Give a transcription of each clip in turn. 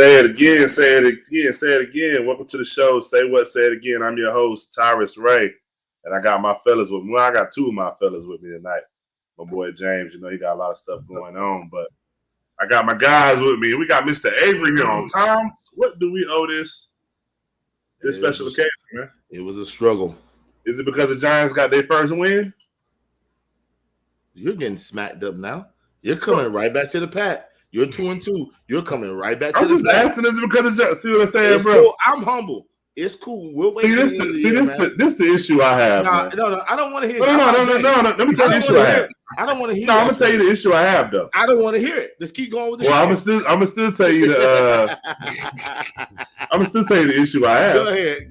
Say it again, say it again, say it again. Welcome to the show. Say what, say it again. I'm your host, Tyrus Ray. And I got my fellas with me. Well, I got two of my fellas with me tonight. My boy James, he got a lot of stuff going on, but I got my guys with me. We got Mr. Avery here on time. What do we owe this special occasion, man? It was a struggle. Is it because the Giants got their first win? You're getting smacked up now. You're coming right back to the pack. You're 2-2. You're coming right back to the pack. I'm just asking this because of see what I'm saying, it's bro. Cool. I'm humble. It's cool. We'll wait this the issue I have. No, I don't want to hear it. No. Let me tell you the issue I have. I don't want to hear it. No, I'm gonna tell you the issue I have though. I don't want to hear it. Let's keep going with the I'm gonna still tell you the I'm gonna still tell you the issue I have. Go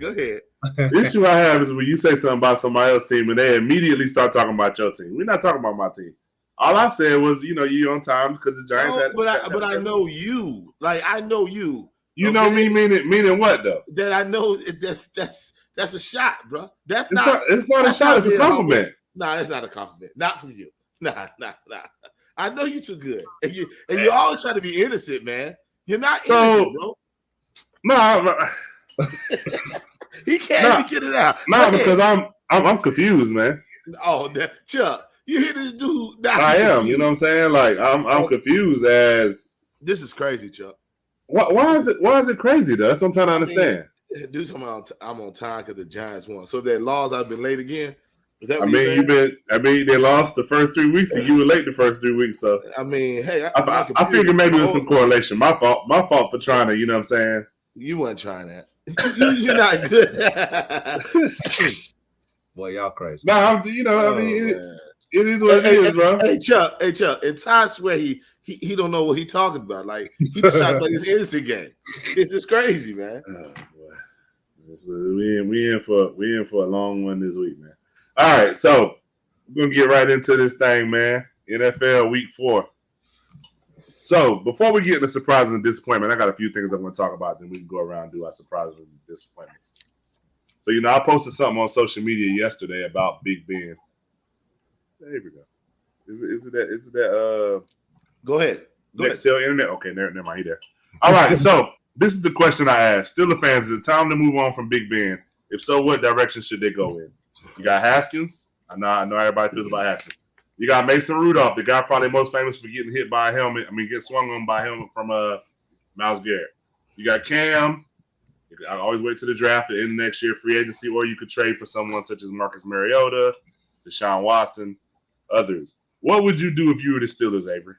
ahead. The issue I have is when you say something about somebody else's team and they immediately start talking about your team. We're not talking about my team. All I said was, you're on time because the Giants had. But I know you. Like I know you. You know me, meaning what though? That I know that's a shot, bro. It's not a shot. It's a compliment. Nah, it's not a compliment. Not from you. Nah. I know you too good, and you always try to be innocent, man. You're not innocent, bro. No, he can't even get it out. No, because I'm confused, man. Oh, Chuck. You hear this dude? I am. You know what I'm saying? Like I'm confused as this is crazy, Chuck. Why is it crazy though? That's what I'm trying to understand. Dude, talking about I'm on time because the Giants won. So if they lost, I've been late again. Is that what they lost the first 3 weeks and you were late the first 3 weeks. So hey, I figured maybe there's some correlation. My fault for trying to. You know what I'm saying? You weren't trying that. You're not good. Boy, y'all crazy. No, it is what it is, bro. Hey, Chuck. And Ty swear he don't know what he talking about. Like he just trying to play this innocent game. It's just crazy, man. Oh boy, we in for a long one this week, man. All right, so we're gonna get right into this thing, man. NFL Week 4. So before we get into surprises and disappointment, I got a few things I'm going to talk about. Then we can go around and do our surprises and disappointments. So I posted something on social media yesterday about Big Ben. There we go. Is it that Go ahead. Nextel internet? Okay, never mind. He there. All right. So this is the question I asked. Steelers fans, is it time to move on from Big Ben? If so, what direction should they go in? You got Haskins. I know everybody feels about Haskins. You got Mason Rudolph, the guy probably most famous for getting hit by a helmet. Get swung on by a helmet from Myles Garrett. You got Cam. I always wait to the draft at the end of next year, free agency, or you could trade for someone such as Marcus Mariota, Deshaun Watson, others. What would you do if you were the Steelers, Avery?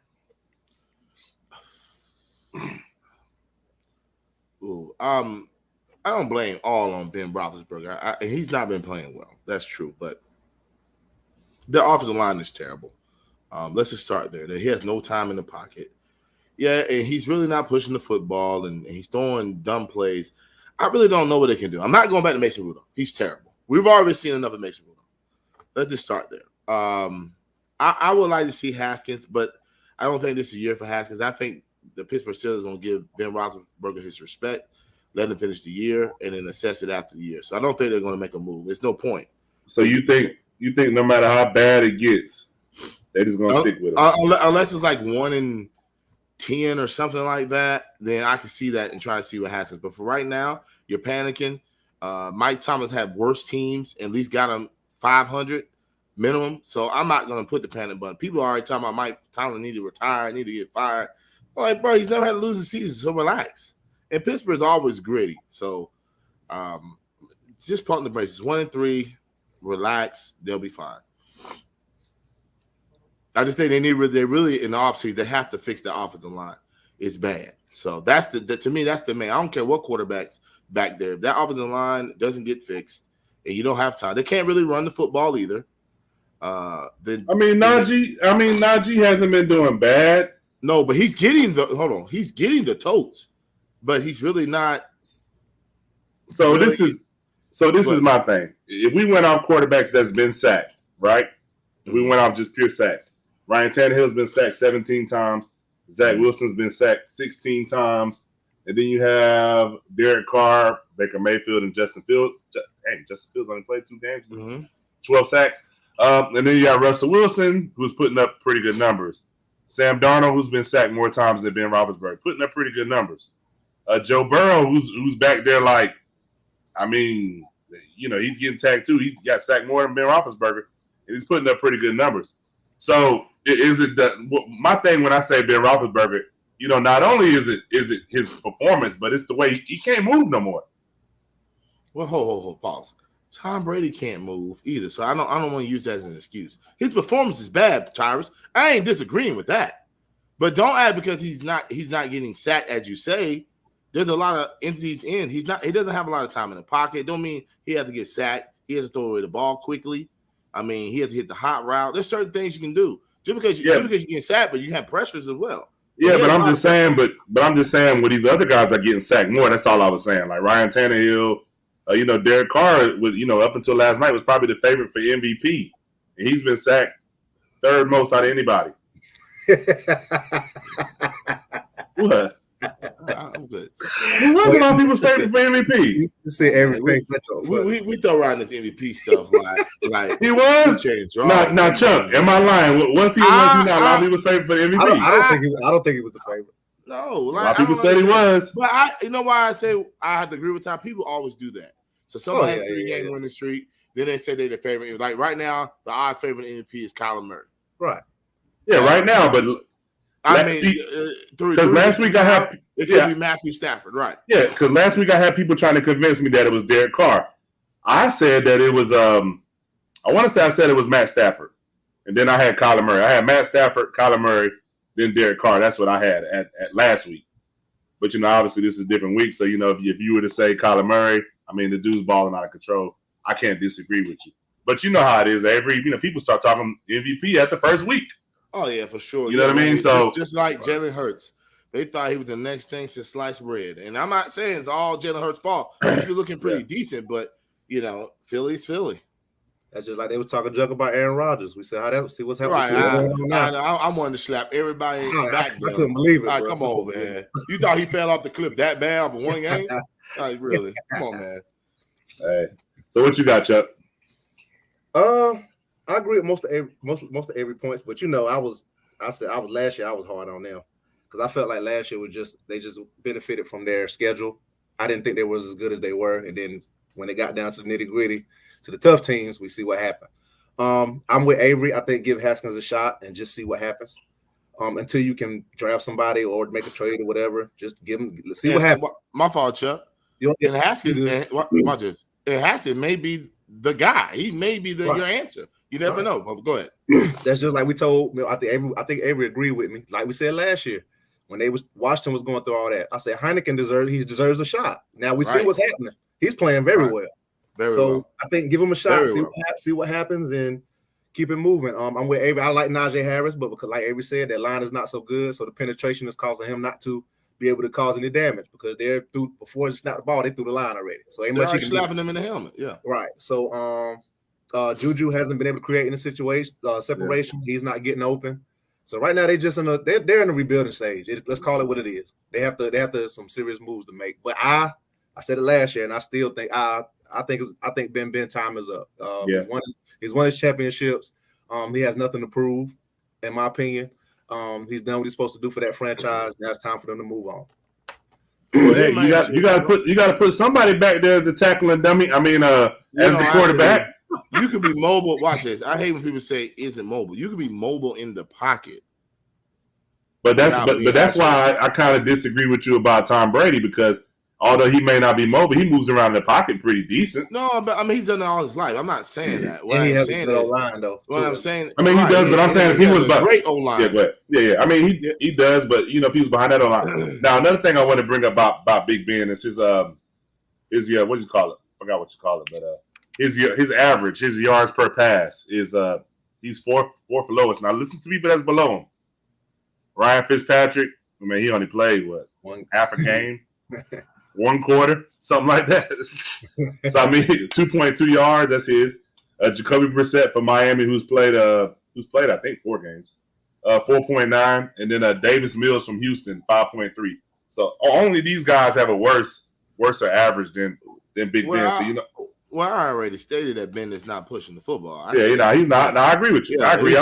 Ooh, I don't blame all on Ben Roethlisberger. He's not been playing well. That's true, but the offensive line is terrible. Let's just start there. He has no time in the pocket. Yeah, and he's really not pushing the football, and he's throwing dumb plays. I really don't know what they can do. I'm not going back to Mason Rudolph. He's terrible. We've already seen enough of Mason Rudolph. Let's just start there. I would like to see Haskins, but I don't think this is a year for Haskins. I think the Pittsburgh Steelers are going to give Ben Roethlisberger his respect, let him finish the year, and then assess it after the year. So I don't think they're going to make a move. There's no point. So you think no matter how bad it gets, they're just going to stick with it? Unless it's like 1-10 or something like that, then I can see that and try to see what happens. But for right now, you're panicking. Mike Thomas had worse teams, at least got him 500 minimum. So I'm not going to put the panic button. People are already talking about Mike Thomas need to retire, need to get fired. I'm like, bro, he's never had to lose a season, so relax. And Pittsburgh's always gritty. So just pump the braces. 1-3, relax, they'll be fine. I just think they really in the offseason, they have to fix the offensive line. It's bad. So that's to me, that's the main. I don't care what quarterback's back there. If that offensive line doesn't get fixed and you don't have time, they can't really run the football either. Najee hasn't been doing bad. No, but he's getting the totes, but he's really not. So really, this is my thing. If we went off quarterbacks that's been sacked, right? If we went off just pure sacks. Ryan Tannehill's been sacked 17 times. Zach Wilson's been sacked 16 times. And then you have Derek Carr, Baker Mayfield, and Justin Fields. Justin Fields only played 2 games. 12 sacks. And then you got Russell Wilson, who's putting up pretty good numbers. Sam Darnold, who's been sacked more times than Ben Roethlisberger, putting up pretty good numbers. Joe Burrow, who's back there like, I mean, he's getting tagged too. He's got sacked more than Ben Roethlisberger, and he's putting up pretty good numbers. So is it my thing when I say Ben Roethlisberger? Not only is it his performance, but it's the way he can't move no more. Well, hold, pause. Tom Brady can't move either, so I don't want to use that as an excuse. His performance is bad, Tyrus. I ain't disagreeing with that, but don't add because he's not getting sacked as you say. There's a lot of entities in. He doesn't have a lot of time in the pocket. Don't mean he has to get sacked. He has to throw away the ball quickly. I mean, he has to hit the hot route. There's certain things you can do just because you get sacked, but you have pressures as well. Yeah, but I'm just saying. But I'm just saying, with these other guys are getting sacked more. That's all I was saying. Like Ryan Tannehill, Derek Carr was, up until last night was probably the favorite for MVP, and he's been sacked third most out of anybody. What? I'm good. Who wasn't on people's favorite for MVP? You say everything. We throw around this MVP stuff like he was. Now, Chuck, am I lying? Was he not a lot of people's favorite for the MVP? I don't think he was the favorite. No, a lot of people said he was. But you know why I say I have to agree with Tom? People always do that. So someone has 3-game winning streak, then they say they're the favorite. Like right now, the odd favorite MVP is Kyler Murray. Right. Yeah, right now, but because last week I had it could be Matthew Stafford, right? Yeah, because last week I had people trying to convince me that it was Derek Carr. I said that it was I want to say I said it was Matt Stafford, and then I had Kyler Murray. I had Matt Stafford, Kyler Murray, then Derek Carr. That's what I had at last week. But obviously this is a different week, so if you were to say Kyler Murray, I mean the dude's balling out of control. I can't disagree with you. But you know how it is. People start talking MVP at the first week. Oh yeah, for sure. You know what I mean? So just like Jalen Hurts, they thought he was the next thing since sliced bread. And I'm not saying it's all Jalen Hurts' fault. He's been looking pretty decent, but Philly's Philly. That's just like they was talking junk about Aaron Rodgers. We said, see what's happening. Right, I wanted to slap everybody back. I couldn't believe it. Right, come on, man. You thought he fell off the cliff that bad off of one game? Like, really? Come on, man. Hey, so what you got, Chuck? I agree with most of every points, but I was last year I was hard on them because I felt like last year they just benefited from their schedule. I didn't think they was as good as they were, and then when it got down to the nitty gritty, to the tough teams, we see what happened. I'm with Avery. I think give Haskins a shot and just see what happens. Until you can draft somebody or make a trade or whatever, just give them. Let's see what happens. My fault, Chuck. And Haskins, watch this. And Haskins may be the guy. He may be your answer. You never know. But go ahead. That's just like we told. I think Avery agreed with me. Like we said last year, when Washington was going through all that, I said Heineken deserves a shot. Now we see what's happening. He's playing very well. Very well. I think give him a shot. See what happens and keep it moving. I'm with Avery. I like Najee Harris, but because like Avery said, that line is not so good, so the penetration is causing him not to be able to cause any damage because they're through before he snapped the ball, they threw the line already. So ain't much he can slapping him in the helmet. Yeah. Right. So Juju hasn't been able to create any separation. Yeah. He's not getting open. So right now they're just they're in the rebuilding stage. Let's call it what it is. They have to some serious moves to make. But I said it last year, and I still think I think Ben time is up. He's won his championships. He has nothing to prove, in my opinion. He's done what he's supposed to do for that franchise. Now it's time for them to move on. Well, hey, you got to put somebody back there as a tackling dummy. I mean, as the quarterback. You could be mobile. Watch this. I hate when people say isn't mobile. You could be mobile in the pocket. But that's why I kind of disagree with you about Tom Brady because although he may not be mobile, he moves around the pocket pretty decent. No, but I mean he's done it all his life. I'm not saying that. What he has a good line though. What I'm saying. I mean he does, but I'm saying if he was great O-line. Yeah, go ahead. Yeah. I mean he does, but if he was behind that O-line. Now another thing I want to bring up about Big Ben is his what do you call it? I forgot what you call it, but his average, his yards per pass is he's fourth lowest. Now listen to people that's below him. Ryan Fitzpatrick, I mean he only played half a game. 1 quarter, something like that. So I mean, 2.2 yards. That's his. Jacoby Brissett for Miami, who's played I think 4 games, 4.9, and then Davis Mills from Houston, 5.3. So only these guys have a worse average than Big Ben. So Well, I already stated that Ben is not pushing the football. He's not. No, I agree with you. Yeah, I agree.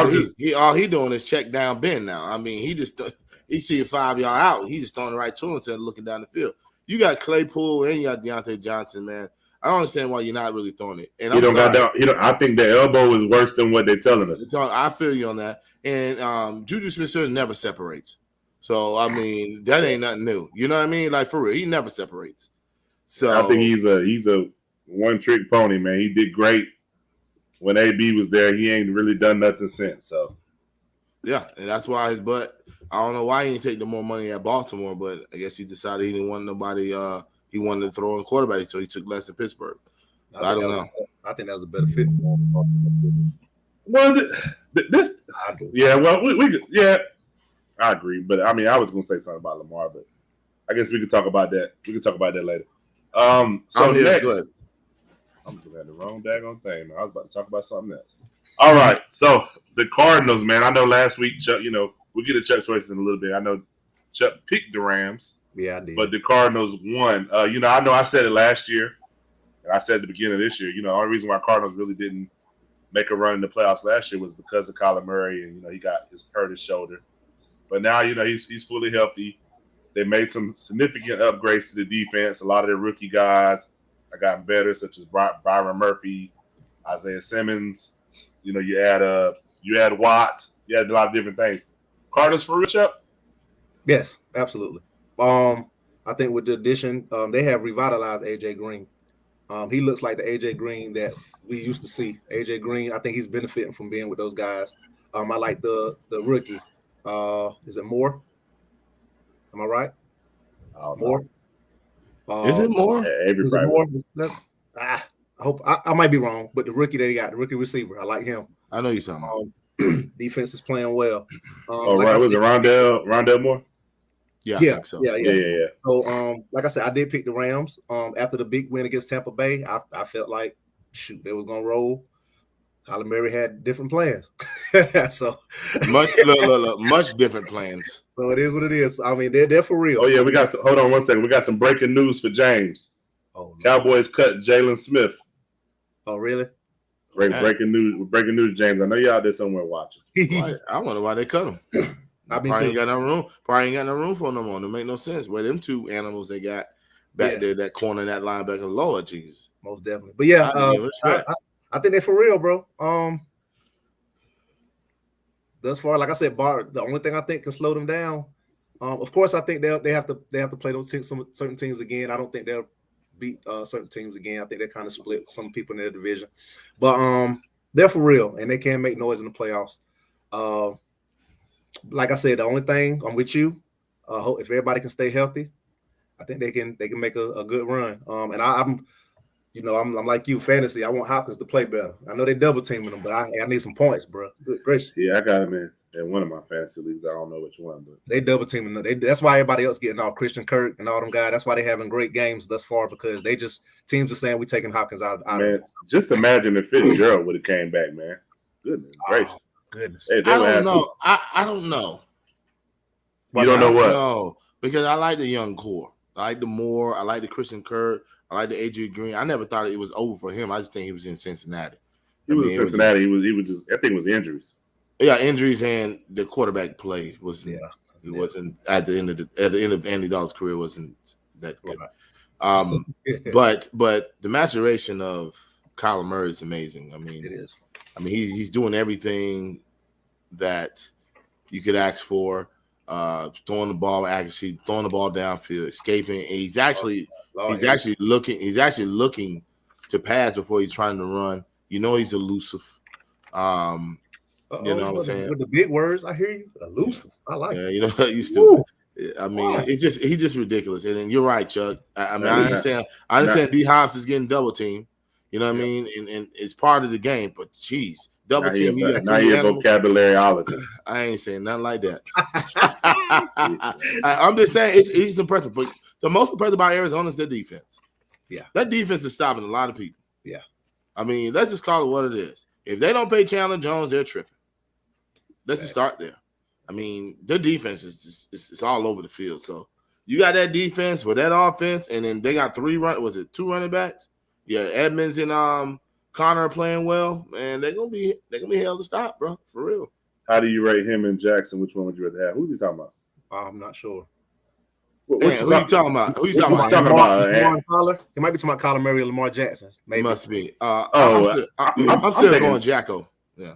All he doing is check down Ben now. I mean, he see a 5 yard out. He's just throwing it right to him instead of looking down the field. You got Claypool and you got Deontay Johnson, man. I don't understand why you're not really throwing it. And he don't got down. I think the elbow is worse than what they're telling us. I feel you on that. And Juju Smith-Schuster never separates. So I mean, that ain't nothing new. You know what I mean? Like for real, he never separates. So I think he's a one-trick pony, man. He did great when AB was there. He ain't really done nothing since. So yeah, and that's why his butt. I don't know why he didn't take the more money at Baltimore, but I guess he decided he didn't want nobody. He wanted to throw in quarterback, so he took less in Pittsburgh. So I don't know. I think that was a better fit. Well, I agree. But I mean, I was going to say something about Lamar, but I guess we could talk about that. We can talk about that later. So next, I'm looking at the wrong daggone thing. Man. I was about to talk about something else. All right. So the Cardinals, man. I know last week, Chuck. We'll get to Chuck's choices in a little bit. I know Chuck picked the Rams. Yeah, I did. But the Cardinals won. I know I said it last year, and I said at the beginning of this year. The only reason why Cardinals really didn't make a run in the playoffs last year was because of Kyler Murray, and he got hurt his shoulder. But now he's fully healthy. They made some significant upgrades to the defense. A lot of their rookie guys have gotten better, such as Byron Murphy, Isaiah Simmons. You add Watt. You add a lot of different things. Cardinals for rich up? Yes, absolutely. I think with the addition, they have revitalized AJ Green. He looks like the AJ Green that we used to see. AJ Green, I think he's benefiting from being with those guys. I like the rookie. Is it Moore? Am I right? Moore. Is it Moore? Is it Moore? I hope I might be wrong, but the rookie that he got, the rookie receiver, I like him. I know you're talking about. Defense is playing well. Was it Rondell Moore? Yeah, I think so. Yeah. So, like I said, I did pick the Rams. After the big win against Tampa Bay, I felt like, they was gonna roll. Kyler Murray had different plans. So much different plans. So it is what it is. I mean, they're for real. Oh yeah, hold on one second. We got some breaking news for James. Oh, no. Cowboys cut Jalen Smith. Oh really? Breaking news, James. I know you're out there somewhere watching. I wonder why they cut him. Probably ain't got no room. Probably ain't got no room for him no more. It make no sense. Where them two animals they got back there, that corner, that linebacker, Lord Jesus. Most definitely. But yeah, I think they're for real, bro. Thus far, like I said, the only thing I think can slow them down. Of course, I think they have to play those certain teams again. I don't think they'll beat certain teams again. I think they're kind of split with some people in their division, but they're for real and they can make noise in the playoffs. Like I said, the only thing I'm with you. If everybody can stay healthy, I think they can make a good run. And I'm like you, fantasy. I want Hopkins to play better. I know they double teaming him, but I need some points, bro. Good gracious. Yeah, I got him in one of my fantasy leagues. I don't know which one, but they double teaming. That's why everybody else getting all Christian Kirk and all them guys. That's why they having great games thus far because teams are saying we taking Hopkins out. Man, just imagine if Fitzgerald would have came back, man. Goodness gracious. Goodness. Hey, I don't know. I don't know. You don't know what? No, because I like the young core. I like the Moore. I like the Christian Kirk. I like the AJ Green. I never thought it was over for him. I just think he was in Cincinnati. He was in Cincinnati. He was just. I think it was injuries. Yeah, injuries and the quarterback play wasn't. Yeah. It wasn't at the end of Andy Dalton's career wasn't that good. Right. But the maturation of Kyler Murray is amazing. I mean, it is. I mean, he's doing everything that you could ask for. Throwing the ball accuracy, throwing the ball downfield, escaping. And he's actually looking to pass before he's trying to run. He's elusive. You know what I'm saying? With the big words, I hear you. Elusive. I like it. You stupid. I mean, he's just ridiculous. And then you're right, Chuck. I understand D Hobbs is getting double teamed. You know what I mean? And it's part of the game, but geez, double team. Now you're a vocabularyologist. I ain't saying nothing like that. I'm just saying he's impressive. But the most impressive about Arizona is their defense. Yeah. That defense is stopping a lot of people. Yeah. I mean, let's just call it what it is. If they don't pay Chandler Jones, they're tripping. Let's just start there. I mean, their defense is just it's all over the field. So you got that defense with that offense, and then they got two running backs? Yeah, Edmonds and Connor are playing well, man. They're gonna be held to stop, bro, for real. How do you rate him and Jackson? Which one would you rather have? Who's he talking about? I'm not sure. What who you talking about? Who you talking about? Lamar, it might be talking about Kyler Murray or Lamar Jackson. Maybe. Must be. I'm still going Jacko. Yeah.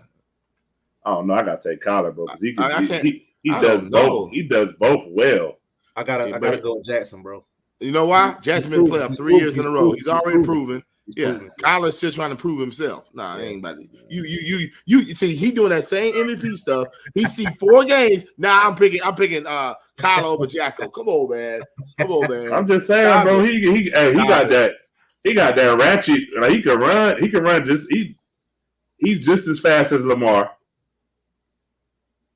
Oh no, I gotta take Kyler, bro, because he I does both. He does both well. I gotta go with Jackson, bro. You know why? Jackson been playing 3 years in a row. He's already proven. Yeah, Kyler's still trying to prove himself. Nah, ain't about it. You see, he doing that same MVP stuff. He see 4 games. Now I'm picking Kyler over Jacko. Come on, man. I'm just saying, bro. He got that ratchet. Like he can run. He's just as fast as Lamar,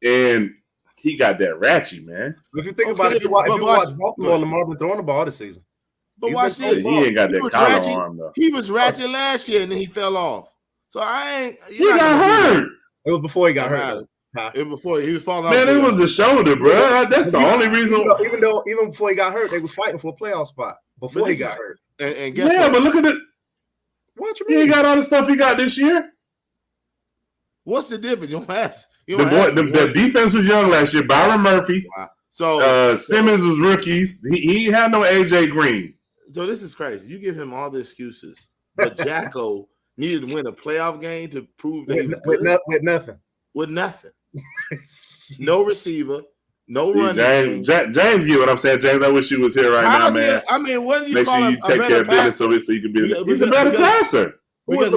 and he got that ratchet, man. If you think about it, if you watch Baltimore, Lamar been throwing the ball this season. But watch this. He ain't got that collar arm though. He was ratchet last year and then he fell off. So I ain't. He got hurt. It was before he got hurt. It was before he was falling off. Man, it was the shoulder, bro. That's the only reason. Even before he got hurt, they was fighting for a playoff spot before he got hurt. And guess what? But look at it. What you mean? He ain't got all the stuff he got this year. What's the difference? You don't ask. The defense was young last year. Byron Murphy. Wow. So Simmons was rookies. He had no AJ Green. So this is crazy. You give him all the excuses, but Jacko needed to win a playoff game to prove that he was good. With nothing. No receiver. No running. James, get what I'm saying, James. I wish you was here right now, man. I mean, what do you make call sure you take care of business so you can be. He's a better passer. Because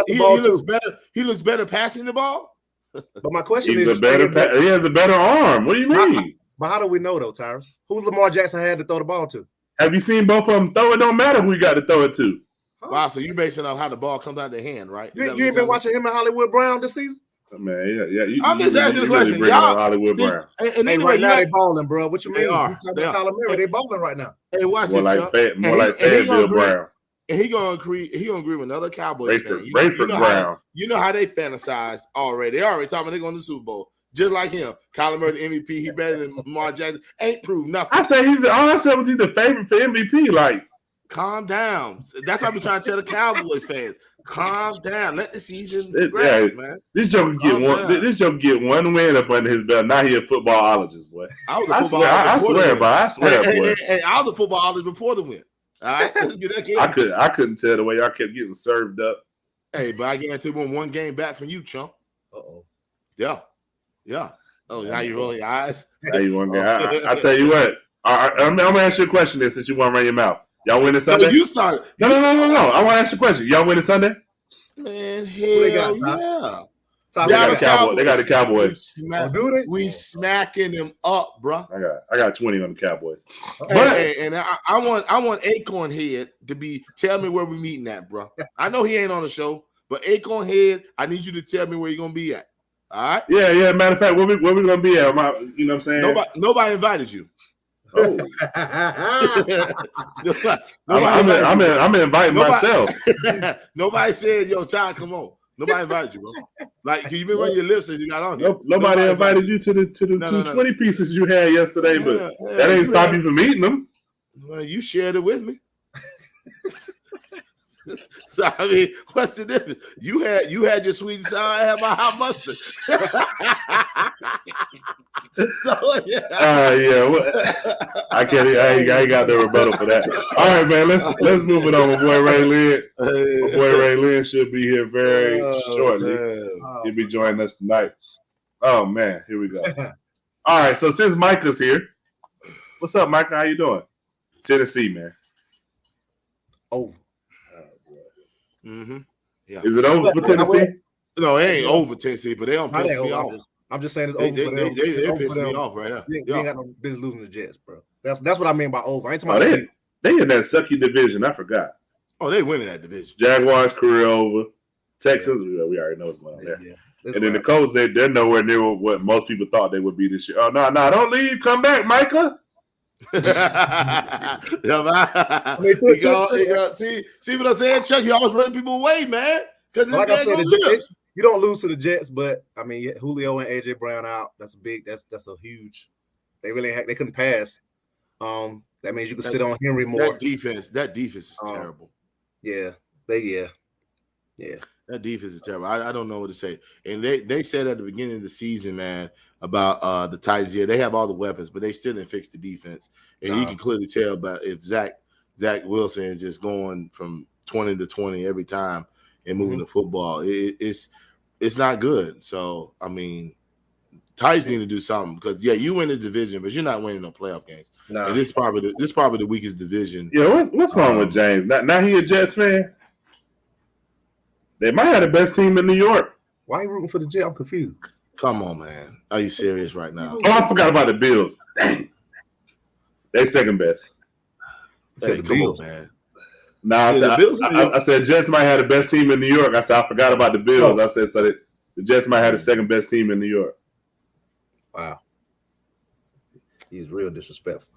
he looks better passing the ball. But my question is, he has a better arm. What do you mean? But how do we know though, Tyrus? Who Lamar Jackson had to throw the ball to? Have you seen both of them throw? It don't matter who you got to throw it to. Wow, so you basing on how the ball comes out of their hand, right? You ain't been watching him and Hollywood Brown this season? Man, yeah. I'm just asking the question. Really Hollywood Brown. And anyway, right now they balling, bro. What you mean? Kyler Murray, they balling right now. Hey, watch more this. More like Fayetteville Brown. And he gonna agree with another Cowboys fan. Rayford Brown. You know how they fantasize already. They already talking about they going to the Super Bowl. Just like him. Kyler Murray, the MVP, he better than Lamar Jackson. Ain't proved nothing. I said all I said was he's the favorite for MVP. Like, calm down. That's what I've been trying to tell the Cowboys fans. Calm down. Let the season progress, man. This joker get one win up under his belt. Now he a footballologist, boy. I swear, boy. And I was a footballologist before the win. All right, let's get that clear. I couldn't tell the way y'all kept getting served up. Hey, but I guarantee one game back from you, chump. Yeah. Oh, now you rolling your eyes. Now you want I tell you what. I'm gonna ask you a question then, since you want to run your mouth. Y'all winning Sunday? You started. No. I want to ask you a question. Y'all winning Sunday? Man, hell yeah. They got the Cowboys. We smacking them up, bro. I got 20 on the Cowboys. And I want Acorn Head to tell me where we meeting at, bro. I know he ain't on the show, but Acorn Head, I need you to tell me where you're gonna be at. All right? Yeah. Matter of fact, where we gonna be at? You know what I'm saying? Nobody invited you. Oh. I'm inviting myself. Nobody said, "Yo, Ty, come on." Nobody invited you, bro. Like, you remember your lips and you got on. Nobody invited you to the 220 pieces you had yesterday, but that ain't stop you from eating them. Well, you shared it with me. So I mean, what's the difference? You had your sweet and sour, I had my hot mustard. So yeah. I ain't got no rebuttal for that. All right, man. Let's move it on. My boy Ray Lynn. My boy Ray Lynn should be here very shortly. He'll be joining us tonight. Oh man, here we go. All right, so since Micah's here, what's up, Micah? How you doing? Tennessee, man. Mm-hmm. Yeah. Is it over for Tennessee? No, it ain't over Tennessee, but they don't piss me off. I'm just saying it's over for them. They piss me off right now. You ain't got no business losing the Jets, bro. That's what I mean by over. I ain't talking about they in that sucky division. I forgot. Oh, they winning that division. Jaguars career over. Texans, we already know what's going on there. Yeah. And then the Colts, they're nowhere near what most people thought they would be this year. Oh, no, don't leave. Come back, Micah. See what I'm saying, Chuck? You always running people away, man. Because like I said, you don't lose to the Jets, but I mean, Julio and AJ Brown out. That's a big. That's a huge. They really they couldn't pass. That means you can sit on Henry more. That defense is terrible. Yeah. Yeah. That defense is terrible. I don't know what to say. And they said at the beginning of the season, man, about the Titans. Yeah, they have all the weapons, but they still didn't fix the defense. And you can clearly tell about if Zach Wilson is just going from 20 to 20 every time and moving the football. It's not good. So I mean, Titans need to do something because you win the division, but you're not winning no playoff games. No. And this is probably the weakest division. Yeah, what's wrong with James? Now he a Jets fan. They might have the best team in New York. Why are you rooting for the Jets? I'm confused. Come on, man. Are you serious right now? Oh, I forgot about the Bills. Dang. They second best. Hey, come on, man. Nah, I said Jets might have the best team in New York. I said I forgot about the Bills. I said so that the Jets might have the second best team in New York. Wow. He's real disrespectful.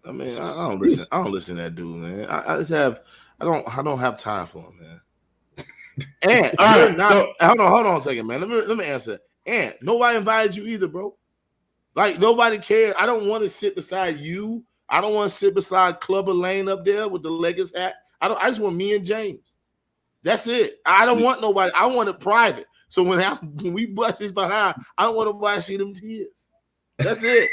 I mean, I don't listen. I don't listen to that dude, man. I don't have time for him, man. And hold on a second, man. Let me answer that. And nobody invited you either, bro. Like nobody cared. I don't want to sit beside you. I don't want to sit beside Clubber Lane up there with the Lakers hat. I just want me and James. That's it. I don't want nobody. I want it private. So when we bust his behind, I don't want nobody to see them tears. That's it.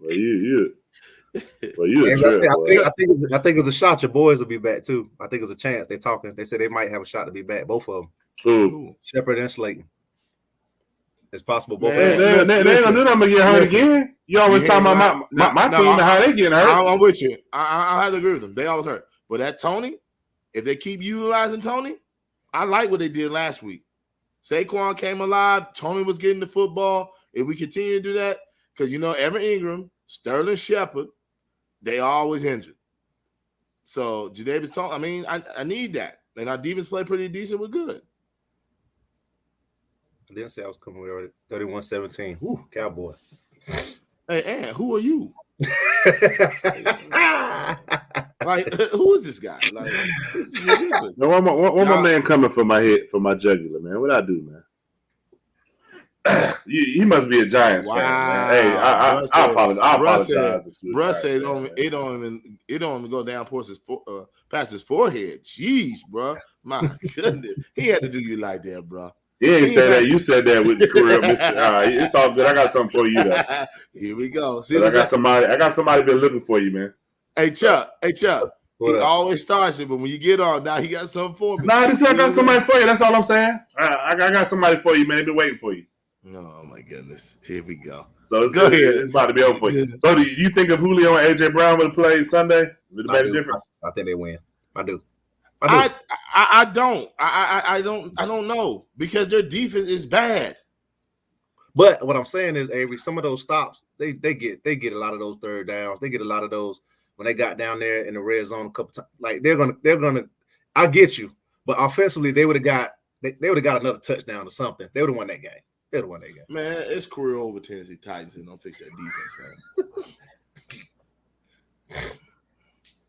Well, you a trip, I think it's a shot. Your boys will be back too. I think it's a chance. They're talking. They said they might have a shot to be back. Both of them. Who? Shepard and Slayton. It's possible both. They're gonna get hurt again. You always talking about my team and how they getting hurt. I'm with you. I have to agree with them. They always hurt. But that Tony, if they keep utilizing Tony, I like what they did last week. Saquon came alive. Tony was getting the football. If we continue to do that, because Evan Ingram, Sterling Shepard, they always injured. So Jadavius Tony, I mean, I need that. And our defense play pretty decent. We're good. I didn't say I was coming with already. 31-17. Woo, Cowboy. Hey, Ant, who are you? Like, who is this guy? Like, this is ridiculous. Why my man coming for my head, for my jugular, man? What I do, man? He must be a Giants fan, man. Hey, I apologize. Russ said it don't even go down past his forehead. Jeez, bro. My goodness. He had to do you like that, bro. He ain't said that. You said that with the career, Mr. It's all good. I got something for you, though. Here we go. See, I got somebody been looking for you, man. Hey, Chuck. He always starts it, but when you get on, now he got something for me. Nah, I got somebody for you. That's all I'm saying. I got somebody for you, man. They've been waiting for you. Oh, my goodness. Here we go. So it's good. It's about to be over for you. So do you think if Julio and A.J. Brown would have played Sunday, would have made a difference? I think they win. I do. I don't. I don't know because their defense is bad. But what I'm saying is, Avery, some of those stops, they get a lot of those third downs. They get a lot of those when they got down there in the red zone a couple times. Like they're gonna. I get you, but offensively they would have got another touchdown or something. They would have won that game. They'd have won that game. Man, it's career over Tennessee Titans and don't fix that defense, man.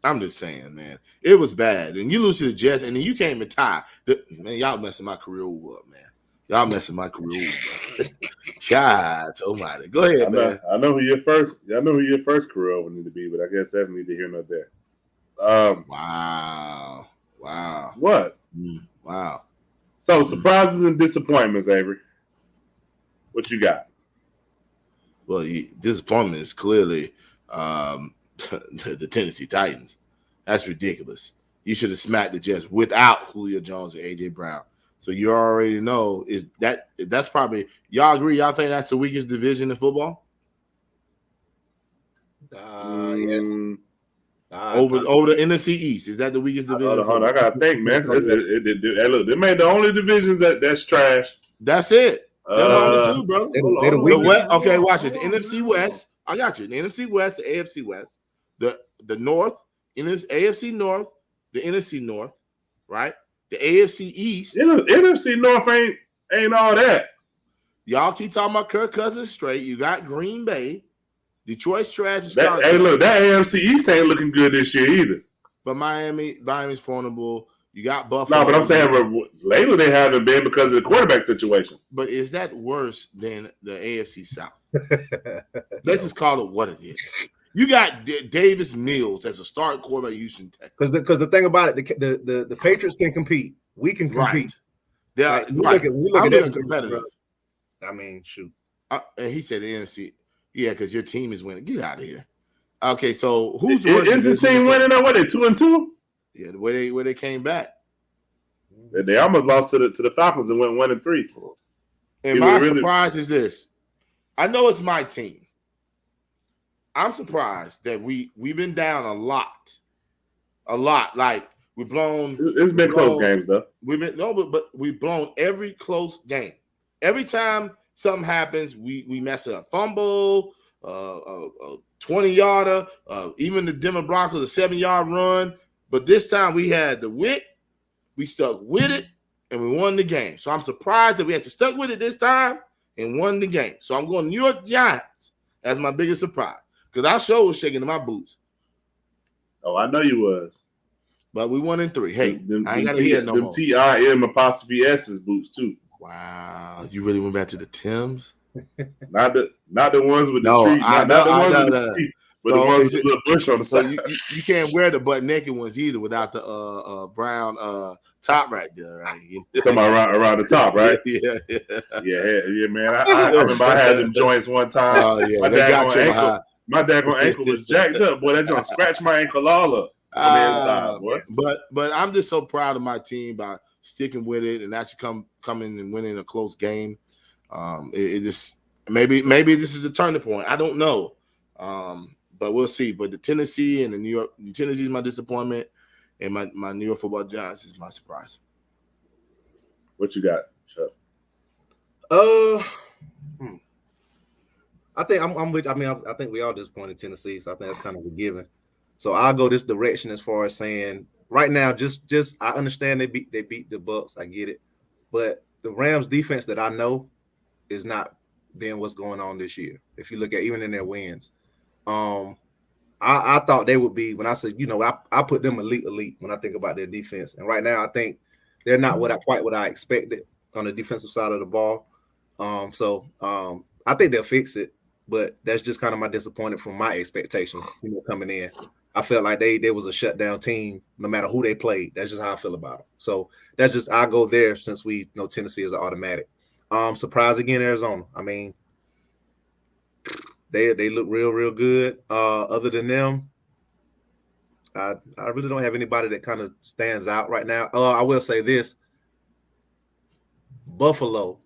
I'm just saying, man. It was bad. And you lose to the Jets, and then you came and tie. Man, y'all messing my career up, man. Y'all messing my career up. God almighty. Go ahead, man. I know who your first career over need to be, but I guess that's neither here nor there. Wow. What? Wow. So surprises and disappointments, Avery. What you got? Well, disappointment is clearly the Tennessee Titans. That's ridiculous. You should have smacked the Jets without Julio Jones and A.J. Brown. So you already know that's probably y'all agree. Y'all think that's the weakest division in football? Yes. Over the NFC East, is that the weakest division? Hold on. I gotta think, man. Look, they made the only divisions that's trash. That's it. They're the only two, bro. Okay, watch it. The NFC West. I got you. The NFC West, the AFC West, the North, AFC North, the NFC North, right? The AFC East. NFC North ain't all that. Y'all keep talking about Kirk Cousins straight. You got Green Bay. Detroit's trash. That AFC East ain't looking good this year either. But Miami's vulnerable. You got Buffalo. No, but I'm saying lately they haven't been because of the quarterback situation. But is that worse than the AFC South? Let's just call it what it is. You got Davis Mills as a starting quarterback at Houston, Texas. Because the thing about it, the Patriots can compete. We can compete. Right. We look at that competitive. I mean, shoot. And he said the NFC. Yeah, because your team is winning. Get out of here. Okay, so who's is this team winning? Or what? They 2-2? Yeah, the way they came back. They almost lost to the Falcons and went 1-3. And my surprise is this. I know it's my team. I'm surprised that we've been down a lot. Like we've blown. It's been close games though. But we've blown every close game. Every time something happens, we mess up. Fumble, 20-yarder, even the Denver Broncos, a 7-yard run. But this time we had the wit, we stuck with it, and we won the game. So I'm surprised that we had to stuck with it this time and won the game. So I'm going New York Giants as my biggest surprise. Because our show was shaking in my boots. Oh, I know you was. But we 1-3. Hey, I ain't got to hear no more. Them TIM''s boots too. Wow, you really went back to the Timbs? not the ones with the tree, not the ones with the tree, but the ones with the bush on the side. You can't wear the butt naked ones either without the brown top right there, right? Talking about around the top, right? Yeah, man. I remember I had them joints one time. Oh yeah, my daggone ankle was jacked up, boy. That joint scratched my ankle all up on the inside, boy. But I'm just so proud of my team by sticking with it and actually coming and winning a close game. It just maybe this is the turning point. I don't know, but we'll see. But the Tennessee and Tennessee is my disappointment, and my New York Football Giants is my surprise. What you got, Chuck? I think I'm with. I mean, I think we all disappointed Tennessee, so I think that's kind of a given. So I'll go this direction as far as saying right now. Just I understand they beat the Bucks. I get it, but the Rams defense that I know is not being what's going on this year. If you look at even in their wins, I thought they would be when I said I put them elite when I think about their defense, and right now I think they're not quite what I expected on the defensive side of the ball. So I think they'll fix it. But that's just kind of my disappointment from my expectations, coming in. I felt like they was a shutdown team no matter who they played. That's just how I feel about them. So that's just I go there since we know Tennessee is an automatic. Surprise again, Arizona. I mean, they look real good. Other than them, I really don't have anybody that kind of stands out right now. I will say this: Buffalo,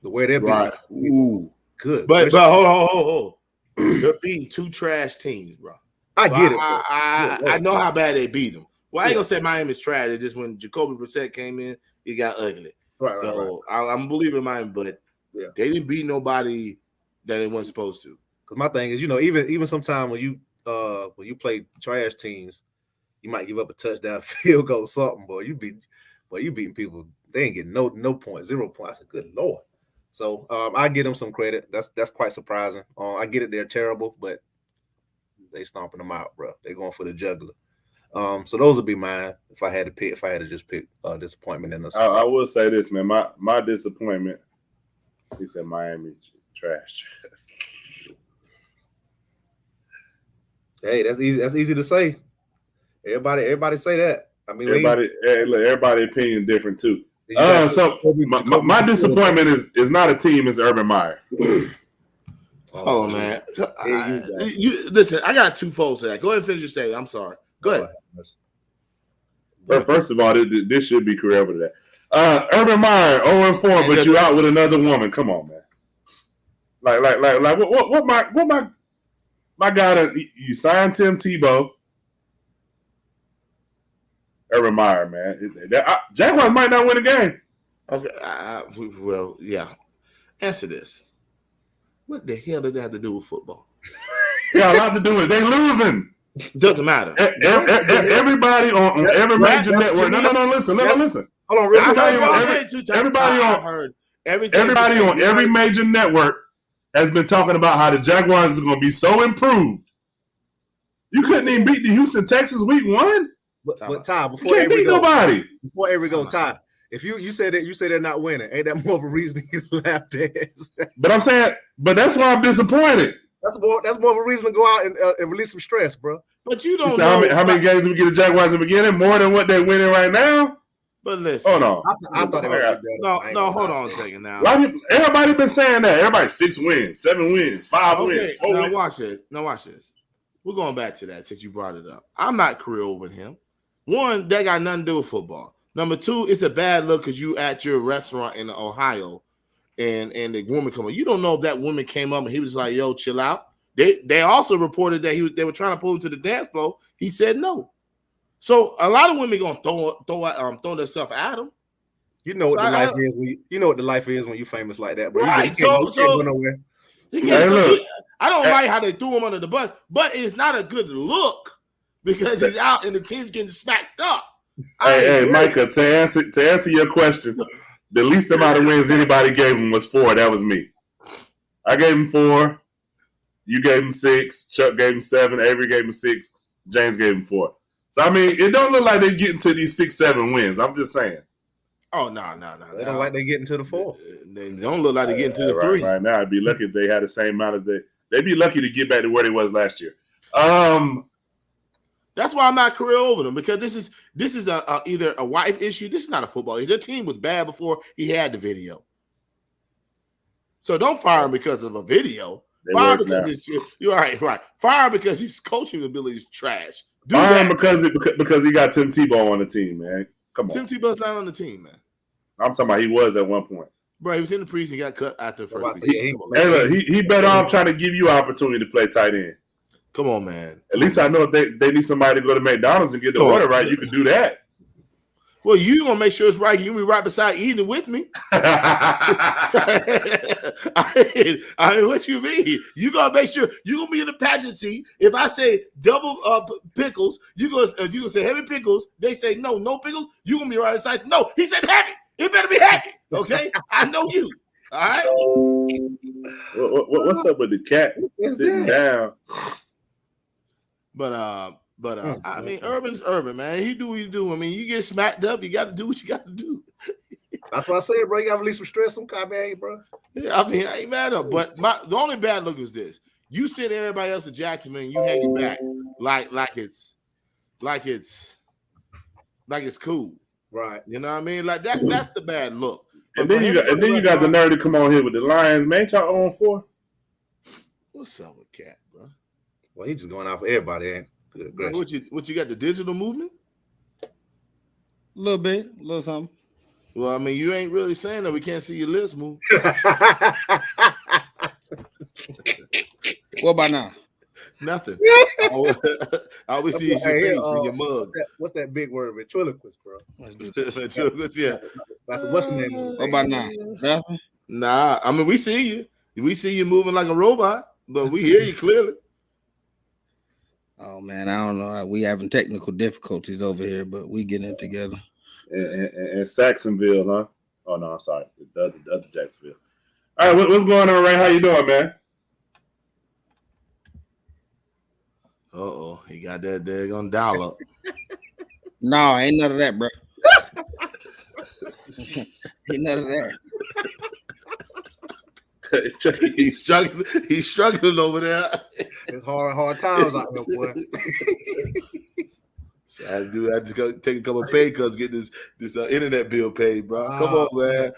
the way they're beating. Right. Ooh. Good. But hold. They're beating two trash teams, bro. I get it. I know how bad they beat them. Well, I ain't gonna say Miami's trash. It's just when Jacoby Brissett came in, it got ugly. Right. I'm believing Miami, but they didn't beat nobody that they weren't supposed to. Because my thing is, even sometimes when you play trash teams, you might give up a touchdown, field goal, something. Boy, you beating people. They ain't getting no points, 0 points. I said, good Lord. So I give them some credit. That's quite surprising. I get it, they're terrible, but they stomping them out, bro. They're going for the jugular. So those would be mine if I had to just pick disappointment in us. I will say this, man. My disappointment. He said Miami trash. Hey, that's easy. That's easy to say. Everybody say that. I mean, everybody opinion different too. So my disappointment is not a team; it's Urban Meyer. Oh man, listen. I got two folds to that. Go ahead and finish your statement. I'm sorry. Go ahead. But first of all, this should be career over that. Urban Meyer 0-4, but you out with another woman. Come on, man. Like what my guy? You signed Tim Tebow. Urban Meyer, man. Jaguars might not win a game. Okay. Well, yeah. Answer this. What the hell does that have to do with football? Got a lot to do with it. They losing. Doesn't matter. Everybody on every major network. No. Listen. Hold on, really. Everybody on every major network has been talking about how the Jaguars are going to be so improved. You couldn't even beat the Houston Texans week 1. But Ty, before Avery go, Ty, if you say they're not winning, ain't that more of a reason to get laughed at? But I'm saying, but that's why I'm disappointed. That's more of a reason to go out and release some stress, bro. But you don't know how many games did we get the Jaguars in the beginning? More than what they're winning right now. But listen, hold on. I thought it would be better. No, hold on a second now. Everybody been saying that. Everybody 6 wins, 7 wins, 5 wins. 4 now wins. watch it. Now watch this. We're going back to that since you brought it up. I'm not career over him. One, that got nothing to do with football. Number two, it's a bad look because you at your restaurant in Ohio and the woman come up. You don't know if that woman came up and he was like, yo, chill out. They also reported that they were trying to pull him to the dance floor. He said no. So a lot of women gonna throw their stuff at him. You know what the life is when the life is when you famous like that, bro. Right. You can't go nowhere. I don't like how they threw him under the bus, but it's not a good look because he's out and the team's getting smacked up. Hey, Micah, to answer your question, the least amount of wins anybody gave him was 4. That was me. I gave him 4. You gave him 6. Chuck gave him 7. Avery gave him 6. James gave him 4. So, I mean, it don't look like they're getting to these 6, 7 wins. I'm just saying. Oh, no. They don't like they're getting to the 4. They don't look like they're getting to the 3. Right now, I'd be lucky if they had the same amount as they'd be lucky to get back to where they was last year. That's why I'm not career over them because this is either a wife issue. This is not a football issue. Their team was bad before he had the video. So don't fire him because of a video. Fire because you're right. Fire because his coaching ability is trash. Fire him because he got Tim Tebow on the team, man. Come on. Tim Tebow's not on the team, man. I'm talking about he was at one point. Bro, he was in the preseason, got cut after the first. He better off trying to give you an opportunity to play tight end. Come on, man. At least I know if they need somebody to go to McDonald's and get the order right, you can do that. Well, you gonna make sure it's right. You be right beside eating with me. I mean, what you mean? You gonna make sure you gonna be in the passenger seat. If I say double pickles, you gonna say heavy pickles. They say no pickles. You gonna be right beside. No, he said heavy. It better be heavy. Okay, I know you. All right. What's up with the cat sitting down? But I mean, Urban's Urban, man. He do what he do. I mean, you get smacked up, you got to do what you got to do. That's what I said, bro. You got to release some stress, some kind, man, bro. Yeah, I mean, I ain't mad at him. But the only bad look is this: you send everybody else to Jacksonville, and you hang it back like it's cool, right? You know what I mean? Like that's the bad look. And then you got the nerve to come on here with the Lions, man. Ain't y'all on 4? What's up with Cat, bro? Well, he just going out for everybody, ain't? Good. What you got, the digital movement? A little bit, a little something. Well, I mean, you ain't really saying that we can't see your lips move. What about now? Nothing. I always see your face with your mug. What's that big word? Ventriloquist, bro. Ventriloquist, yeah. What's the name? What about now? Nothing? Nah, I mean, we see you. We see you moving like a robot, but we hear you clearly. Oh, man, I don't know. We having technical difficulties over here, but we getting it together. And Saxonville, huh? Oh, no, I'm sorry. The other Jacksonville. All right, what's going on, Ray? How you doing, man? Uh-oh, he got that daggone dial up. No, ain't none of that, bro. Ain't none of that. He's struggling over there. It's hard times out there, boy. So I had to go take a couple of pay cuts, get this internet bill paid, bro. Come on, man.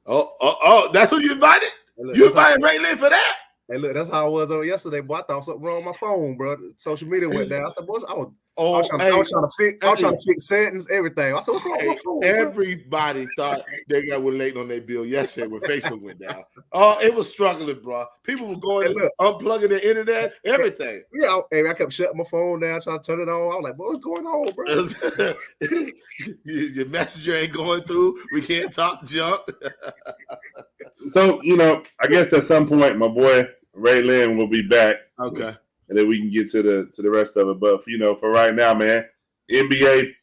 Oh, that's who you invited? You invited Ray Lynn for that? Hey, look, that's how I was on yesterday, boy. I thought something wrong with my phone, bro. Social media went down. I said, boy, I was trying to fix settings, everything. I said, what's wrong with my phone? Everybody thought they were late on their bill yesterday when Facebook went down. Oh, it was struggling, bro. People were going, unplugging the internet, everything. Yeah, I kept shutting my phone down, trying to turn it on. I was like, boy, what's going on, bro? Your messenger ain't going through. We can't talk junk. So, I guess at some point, my boy Ray Lynn will be back. Okay. And then we can get to the rest of it. But for right now, man, NBA.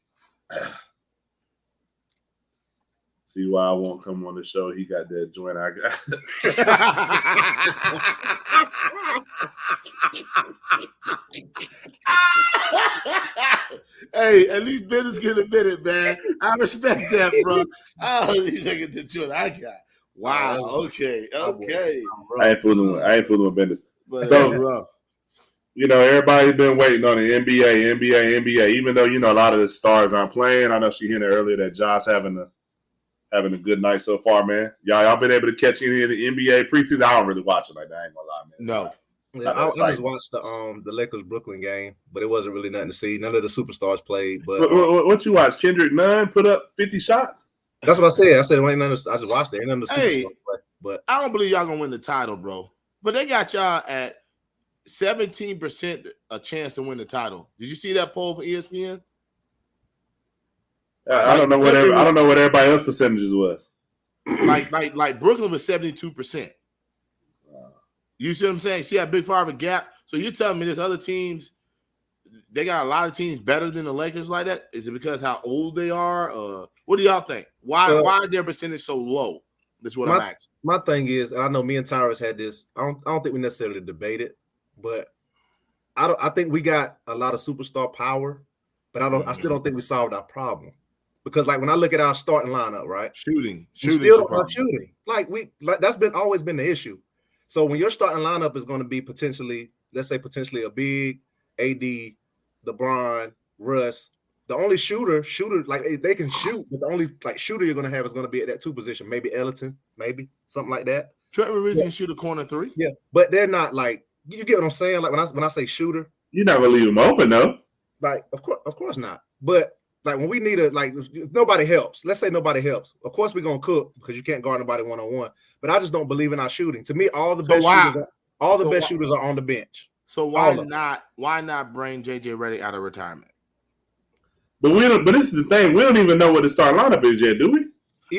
See why I won't come on the show. He got that joint I got. Hey, at least Ben is getting a minute, man. I respect that, bro. Oh, he's taking the joint I got. Wow. Okay. I ain't fooling with Bendis. But So rough. Everybody's been waiting on the NBA. Even though a lot of the stars aren't playing, I know she hinted earlier that Josh having a good night so far, man. Y'all been able to catch any of the NBA preseason? I don't really watch it like that. I ain't gonna lie, man. No. I just watched the Lakers Brooklyn game, but it wasn't really nothing to see. None of the superstars played. But what you watch? Kendrick Nunn put up 50 shots. That's what I said. I said it ain't nothing. I just watched it. Ain't nothing to superstars play. But I don't believe y'all gonna win the title, bro. But they got y'all at 17% a chance to win the title. Did you see that poll for ESPN? I don't know what everybody else percentages was. Like Brooklyn was 72%. You see what I'm saying? See that big far of a gap. So you're telling me there's other teams, they got a lot of teams better than the Lakers like that? Is it because how old they are? What do y'all think? Why is their percentage so low? That's what I'm asking. My thing is, and I know me and Tyrus had this. I don't think we necessarily debate it, but I think we got a lot of superstar power, but I still don't think we solved our problem. Because like when I look at our starting lineup, right? Shooting still don't have shooting. That's always been the issue. So when your starting lineup is going to be potentially a big AD, LeBron, Russ, the only shooter like they can shoot, but the only shooter you're going to have is going to be at that 2 position. Maybe Ellington, maybe something like that. Trevor Reese can shoot a corner 3. Yeah, but they're not like, you get what I'm saying. Like when I say shooter, you're not gonna leave them open though. Like of course not. But like when we need nobody helps. Let's say nobody helps. Of course we're gonna cook because you can't guard nobody 1-on-1. But I just don't believe in our shooting. To me, all the best shooters are on the bench. So why not bring JJ Redick out of retirement? But this is the thing. We don't even know what the starting lineup is yet, do we?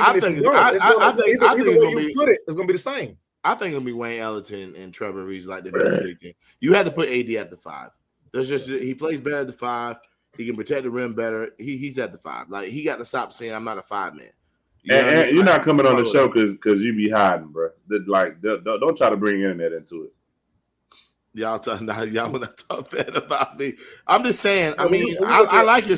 Either way you put it, it's gonna be the same. I think it'll be Wayne Ellington and Trevor Reese like the big team. You had to put AD at the 5. He plays better at the 5. He can protect the rim better. He's at the 5. Like he got to stop saying I'm not a 5-man. And you're not coming on the show because you be hiding, bro. Don't try to bring internet into it. Y'all want to talk bad about me? I'm just saying. I like your.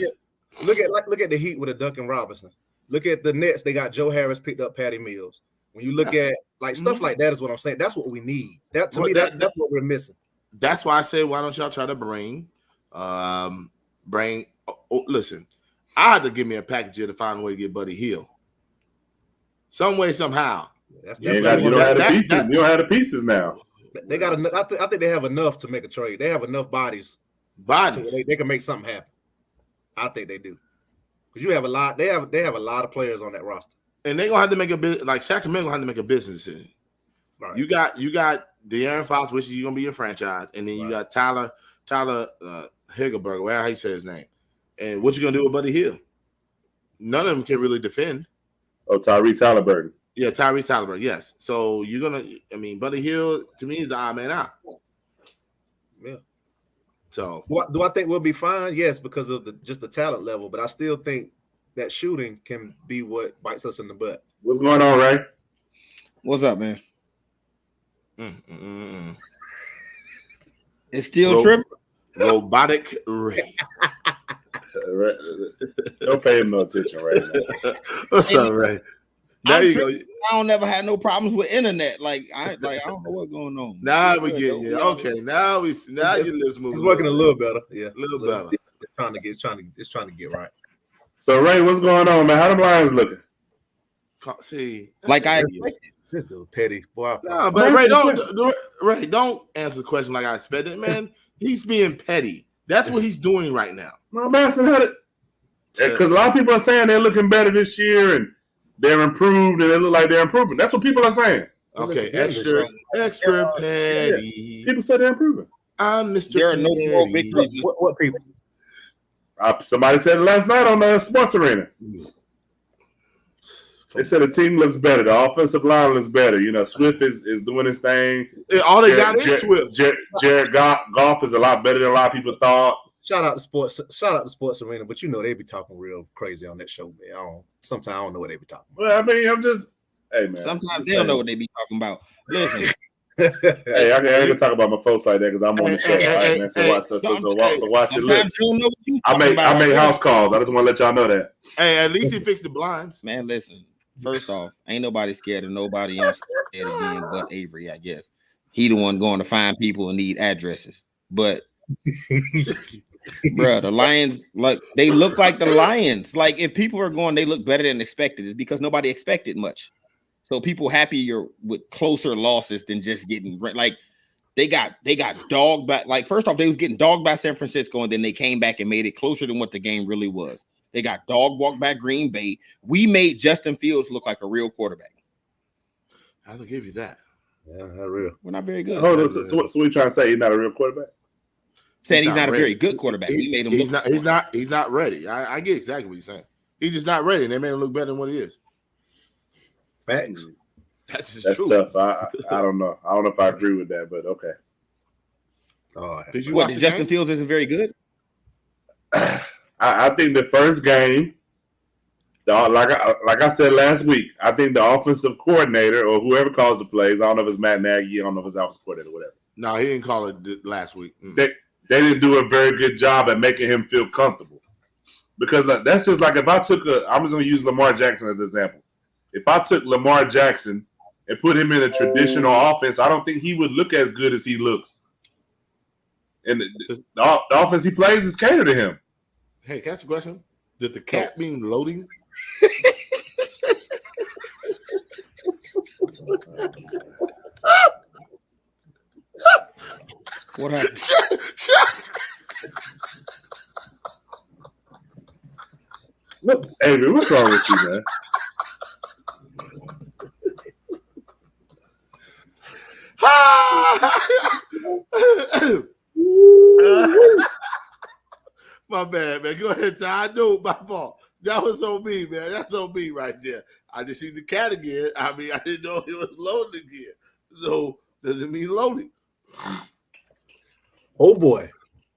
Look at the Heat with a Duncan Robinson. Look at the Nets. They got Joe Harris picked up Patty Mills. When you look at stuff like that, is what I'm saying. That's what we need. That's what we're missing. That's why I say, why don't y'all try to bring? Listen, I had to give me a package here to find a way to get Buddy Hield. Some way, somehow. You don't have the pieces now. They got enough. I think they have enough to make a trade. They have enough bodies. They can make something happen. I think they do. Because you have a lot. They have a lot of players on that roster. And they're gonna have to make a business. Like Sacramento gonna have to make a business decision. Right. You got De'Aaron Fox, which is gonna be your franchise, and then you got Tyler Higelberger, whatever he says his name. And what you gonna do with Buddy Hield? None of them can really defend. Oh, Tyrese Halliburton. Yeah, Tyrese Halliburton. Yes. So you're gonna. Buddy Hield to me is the odd man out. Yeah. So do I think we'll be fine? Yes, because of just the talent level. But I still think that shooting can be what bites us in the butt. What's going on, Ray? What's up, man? It's still tripping. Robotic Ray. Don't pay him no attention right now. What's up, Ray? Now you go. I don't never had no problems with internet. I don't know what's going on. Now we get you. Okay, now your lips moving. It's working a little better. Yeah, a little better. It's trying to get right. So Ray, what's going on, man? How the Lions looking? See, like I expected. This dude petty boy. No, but Ray, don't answer the question like I expected, man. He's being petty. That's what he's doing right now. No, I'm asking how because a lot of people are saying they're looking better this year and they're improved and they look like they're improving. That's what people are saying. Okay, extra petty. People say they're improving. I'm Mr. There are no more victories. What people? Somebody said it last night on the Sports Arena. They said the team looks better. The offensive line looks better. Swift is doing his thing. All they got is Swift. Jared Goff is a lot better than a lot of people thought. Shout out to Sports Arena, but they be talking real crazy on that show, man. Sometimes I don't know what they be talking about. Well, I'm just, hey man. Sometimes they don't know what they be talking about. Listen. Hey, I ain't gonna talk about my folks like that because I'm on the show, right, man. So watch your lips. I make house calls. I just want to let y'all know that. Hey, at least he fixed the blinds. Man, listen. First off, ain't nobody scared of nobody else scared again but Avery, I guess. He the one going to find people and need addresses. But bro, the Lions, like they look like the Lions. Like if people are going, they look better than expected. It's because nobody expected much. So people happier with closer losses than just getting like they got dogged by. Like first off, they was getting dogged by San Francisco, and then they came back and made it closer than what the game really was. They got dog walked by Green Bay. We made Justin Fields look like a real quarterback. I'll give you that. Yeah, not real. We're not very good. Hold on, so what you trying to say? He's not a real quarterback? Said he's not a very good quarterback. We made him. He's not ready. I get exactly what you're saying. He's just not ready, and they made him look better than what he is. Facts. That's true. Tough. I don't know. I don't know if I agree with that, but okay. Oh, did you watch Justin Fields isn't very good? I think the first game, like I said last week, I think the offensive coordinator or whoever calls the plays, I don't know if it's Matt Nagy, I don't know if it's offensive coordinator or whatever. No, he didn't call it last week. They didn't do a very good job at making him feel comfortable. Because that's just like if I took I'm just going to use Lamar Jackson as an example. If I took Lamar Jackson and put him in a traditional offense, I don't think he would look as good as he looks. And the offense he plays is catered to him. Hey, can I ask a question? Did the cat mean loading? What happened? Look, Avery, what's wrong with you, man? My bad, man. Go ahead, Ty. I know my fault. That was on me, man. That's on me right there. I just seen the cat again. I mean, I didn't know it was loading again. So does it mean loading? Oh boy.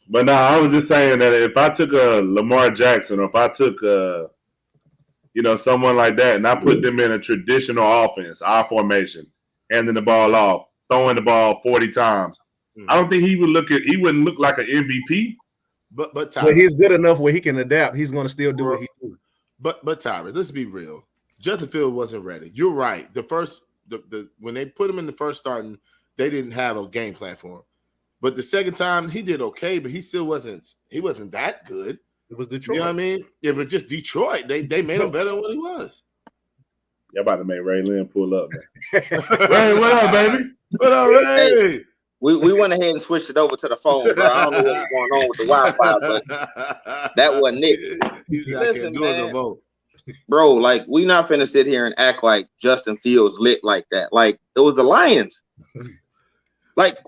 But no, I was just saying that if I took a Lamar Jackson or if I took someone like that and I put them in a traditional offense, I formation, handing the ball off, throwing the ball 40 times, I don't think he wouldn't look like an MVP. But he's good enough where he can adapt. He's going to still do what he do. But Tyrus, let's be real. Justin Fields wasn't ready. You're right. When they put him in the first starting, they didn't have a game plan for him. But the second time he did okay, but he still wasn't. He wasn't that good. It was Detroit. You know what I mean? It was just Detroit. They made him better than what he was. Y'all about to make Ray Lynn pull up, man. Ray, what up, baby? What up, Ray? Hey, we went ahead and switched it over to the phone, bro. I don't know what's going on with the Wi-Fi, but that wasn't it. Listen, man, bro, like we not finna sit here and act like Justin Fields lit like that. Like it was the Lions. Like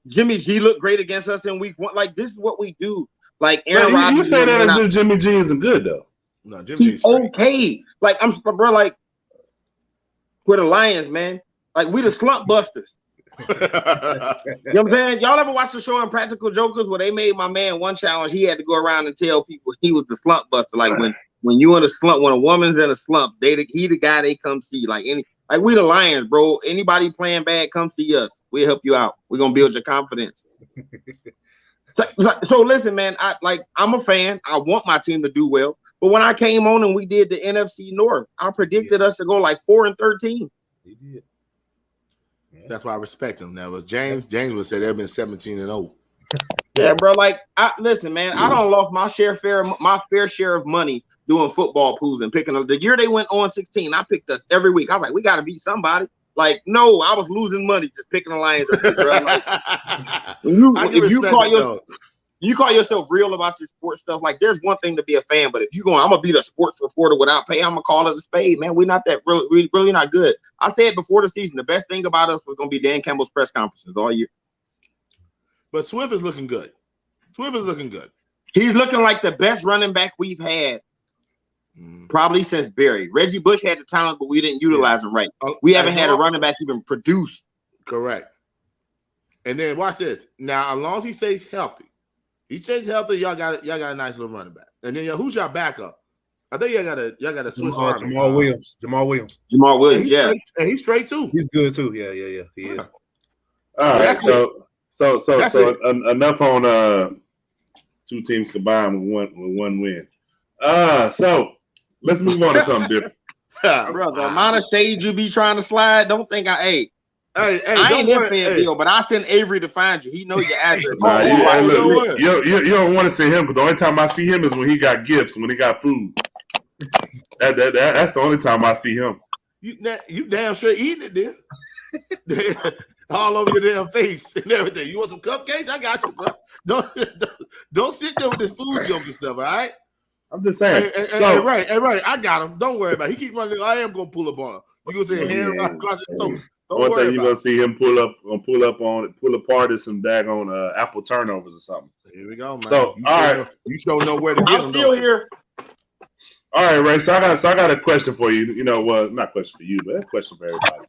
Jimmy G looked great against us in week 1. Like this is what we do. Like Aaron Rodgers. You say that as if Jimmy G isn't good though. No, Jimmy G's okay. Like bro, like we're the Lions, man. Like we the slump busters. You know what I'm saying? Y'all ever watch the show Impractical Jokers where they made my man one challenge? He had to go around and tell people he was the slump buster. Like when you in a slump, when a woman's in a slump, he the guy they come see. Like we the Lions, bro. Anybody playing bad, come see us. We'll help you out. We're gonna build your confidence. So listen, man. I'm a fan. I want my team to do well. But when I came on and we did the NFC North, I predicted us to go like 4-13. He did. That's why I respect him. Now, James would say they've been 17-0. Yeah, bro. Like, listen, man. I don't lost my fair share of money doing football pools and picking up. The year they went on 16, I picked us every week. I was like, we got to beat somebody. Like, no, I was losing money just picking the Lions. Like, you call yourself real about your sports stuff. Like, there's one thing to be a fan, but if you I'm gonna be the sports reporter without pay, I'm gonna call it a spade, man. We're not that we're really not good. I said before the season, the best thing about us was gonna be Dan Campbell's press conferences all year. But Swift is looking good. He's looking like the best running back we've had probably since Barry. Reggie Bush had the talent, but we didn't utilize him right. We haven't had a running back even produce. Correct. And then watch this. Now, as long as he stays healthy, y'all got a nice little running back. And then who's your backup? I think y'all got a Swiss Army. Jamal Williams. Yeah. And he's straight too. He's good too. Yeah. He is. All right. So enough on two teams combined with one win. So let's move on to something different. Bro, the amount of shade you be trying to slide, don't think I Hey, I ain't in worry. Fayetteville, but I send Avery to find you. He know your address. Nah, Don't you don't want to see him because the only time I see him is when he got gifts, when he got food. That's the only time I see him. You damn sure eating it then. All over your damn face and everything. You want some cupcakes? I got you, bro. Don't sit there with this food joke and stuff, all right? I'm just saying. Hey, right. I got him. Don't worry about it. He keeps running. I am gonna pull up on him. You gonna say hand across your throat. One thing you're gonna see him pull apart is some daggone apple turnovers or something. Here we go, man. So all right, you don't know where to get him. I'm still here. All right, Ray. So I got a question for you. You know, well, not a question for you, but a question for everybody.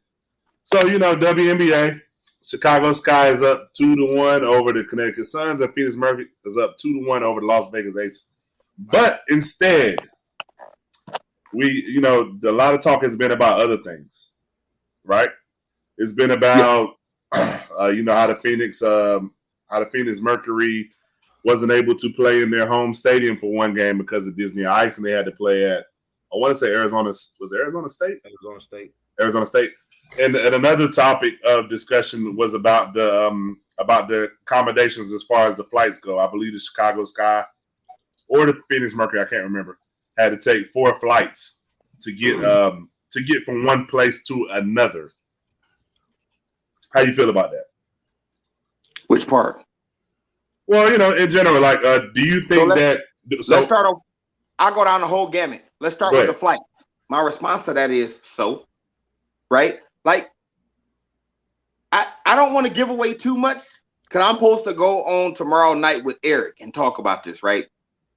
So WNBA, Chicago Sky is up 2-1 over the Connecticut Suns, and Phoenix Mercury is up 2-1 over the Las Vegas Aces. But instead, a lot of talk has been about other things, right? It's been about, how the Phoenix Mercury wasn't able to play in their home stadium for one game because of Disney Ice, and they had to play at, I want to say Arizona. Was it Arizona State? Arizona State. And another topic of discussion was about the accommodations as far as the flights go. I believe the Chicago Sky or the Phoenix Mercury, I can't remember, had to take 4 flights to get from one place to another. How you feel about that? Which part? Well, in general, like, do you think let's start off. I'll go down the whole gamut. Let's start with the flights. My response to that is right? Like, I don't want to give away too much because I'm supposed to go on tomorrow night with Eric and talk about this, right?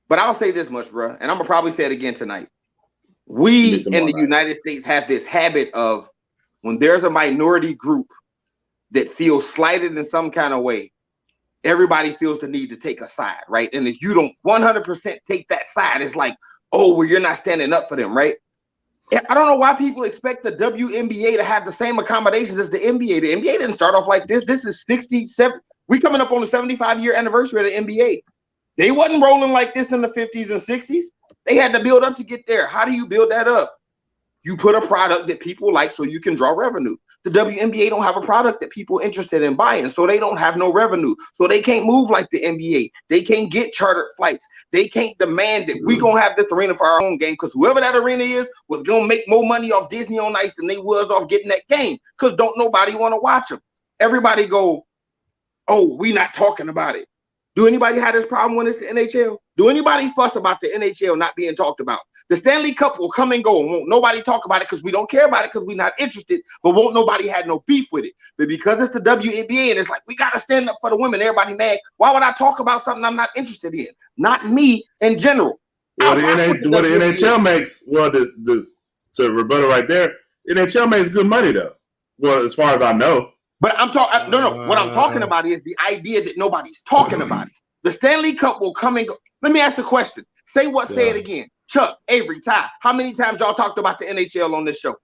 But I'll say this much, bro, and I'm gonna probably say it again tonight. We in the United States have this habit of when there's a minority group that feels slighted in some kind of way, everybody feels the need to take a side, right? And if you don't 100% take that side, it's like, oh, well, you're not standing up for them, right? I don't know why people expect the WNBA to have the same accommodations as the NBA. The NBA didn't start off like this. This is 67. We coming up on the 75-year anniversary of the NBA. They wasn't rolling like this in the 50s and 60s. They had to build up to get there. How do you build that up? You put a product that people like so you can draw revenue. The WNBA don't have a product that people interested in buying, so they don't have no revenue. So they can't move like the NBA. They can't get chartered flights. They can't demand that we gonna have this arena for our own game because whoever that arena is was gonna make more money off Disney on Ice than they was off getting that game because don't nobody want to watch them. Everybody go, oh, we not talking about it. Do anybody have this problem when it's the NHL? Do anybody fuss about the NHL not being talked about? The Stanley Cup will come and go and won't nobody talk about it because we don't care about it because we're not interested, but won't nobody had no beef with it. But because it's the WNBA and it's like, we got to stand up for the women, everybody mad. Why would I talk about something I'm not interested in? Not me in general. Well, the NHL makes, to rebuttal right there, NHL makes good money though. Well, as far as I know. But I'm talking, no. What I'm talking about is the idea that nobody's talking about it. The Stanley Cup will come and go. Let me ask the question. Say it again. Chuck, Avery, Ty, how many times y'all talked about the NHL on this show?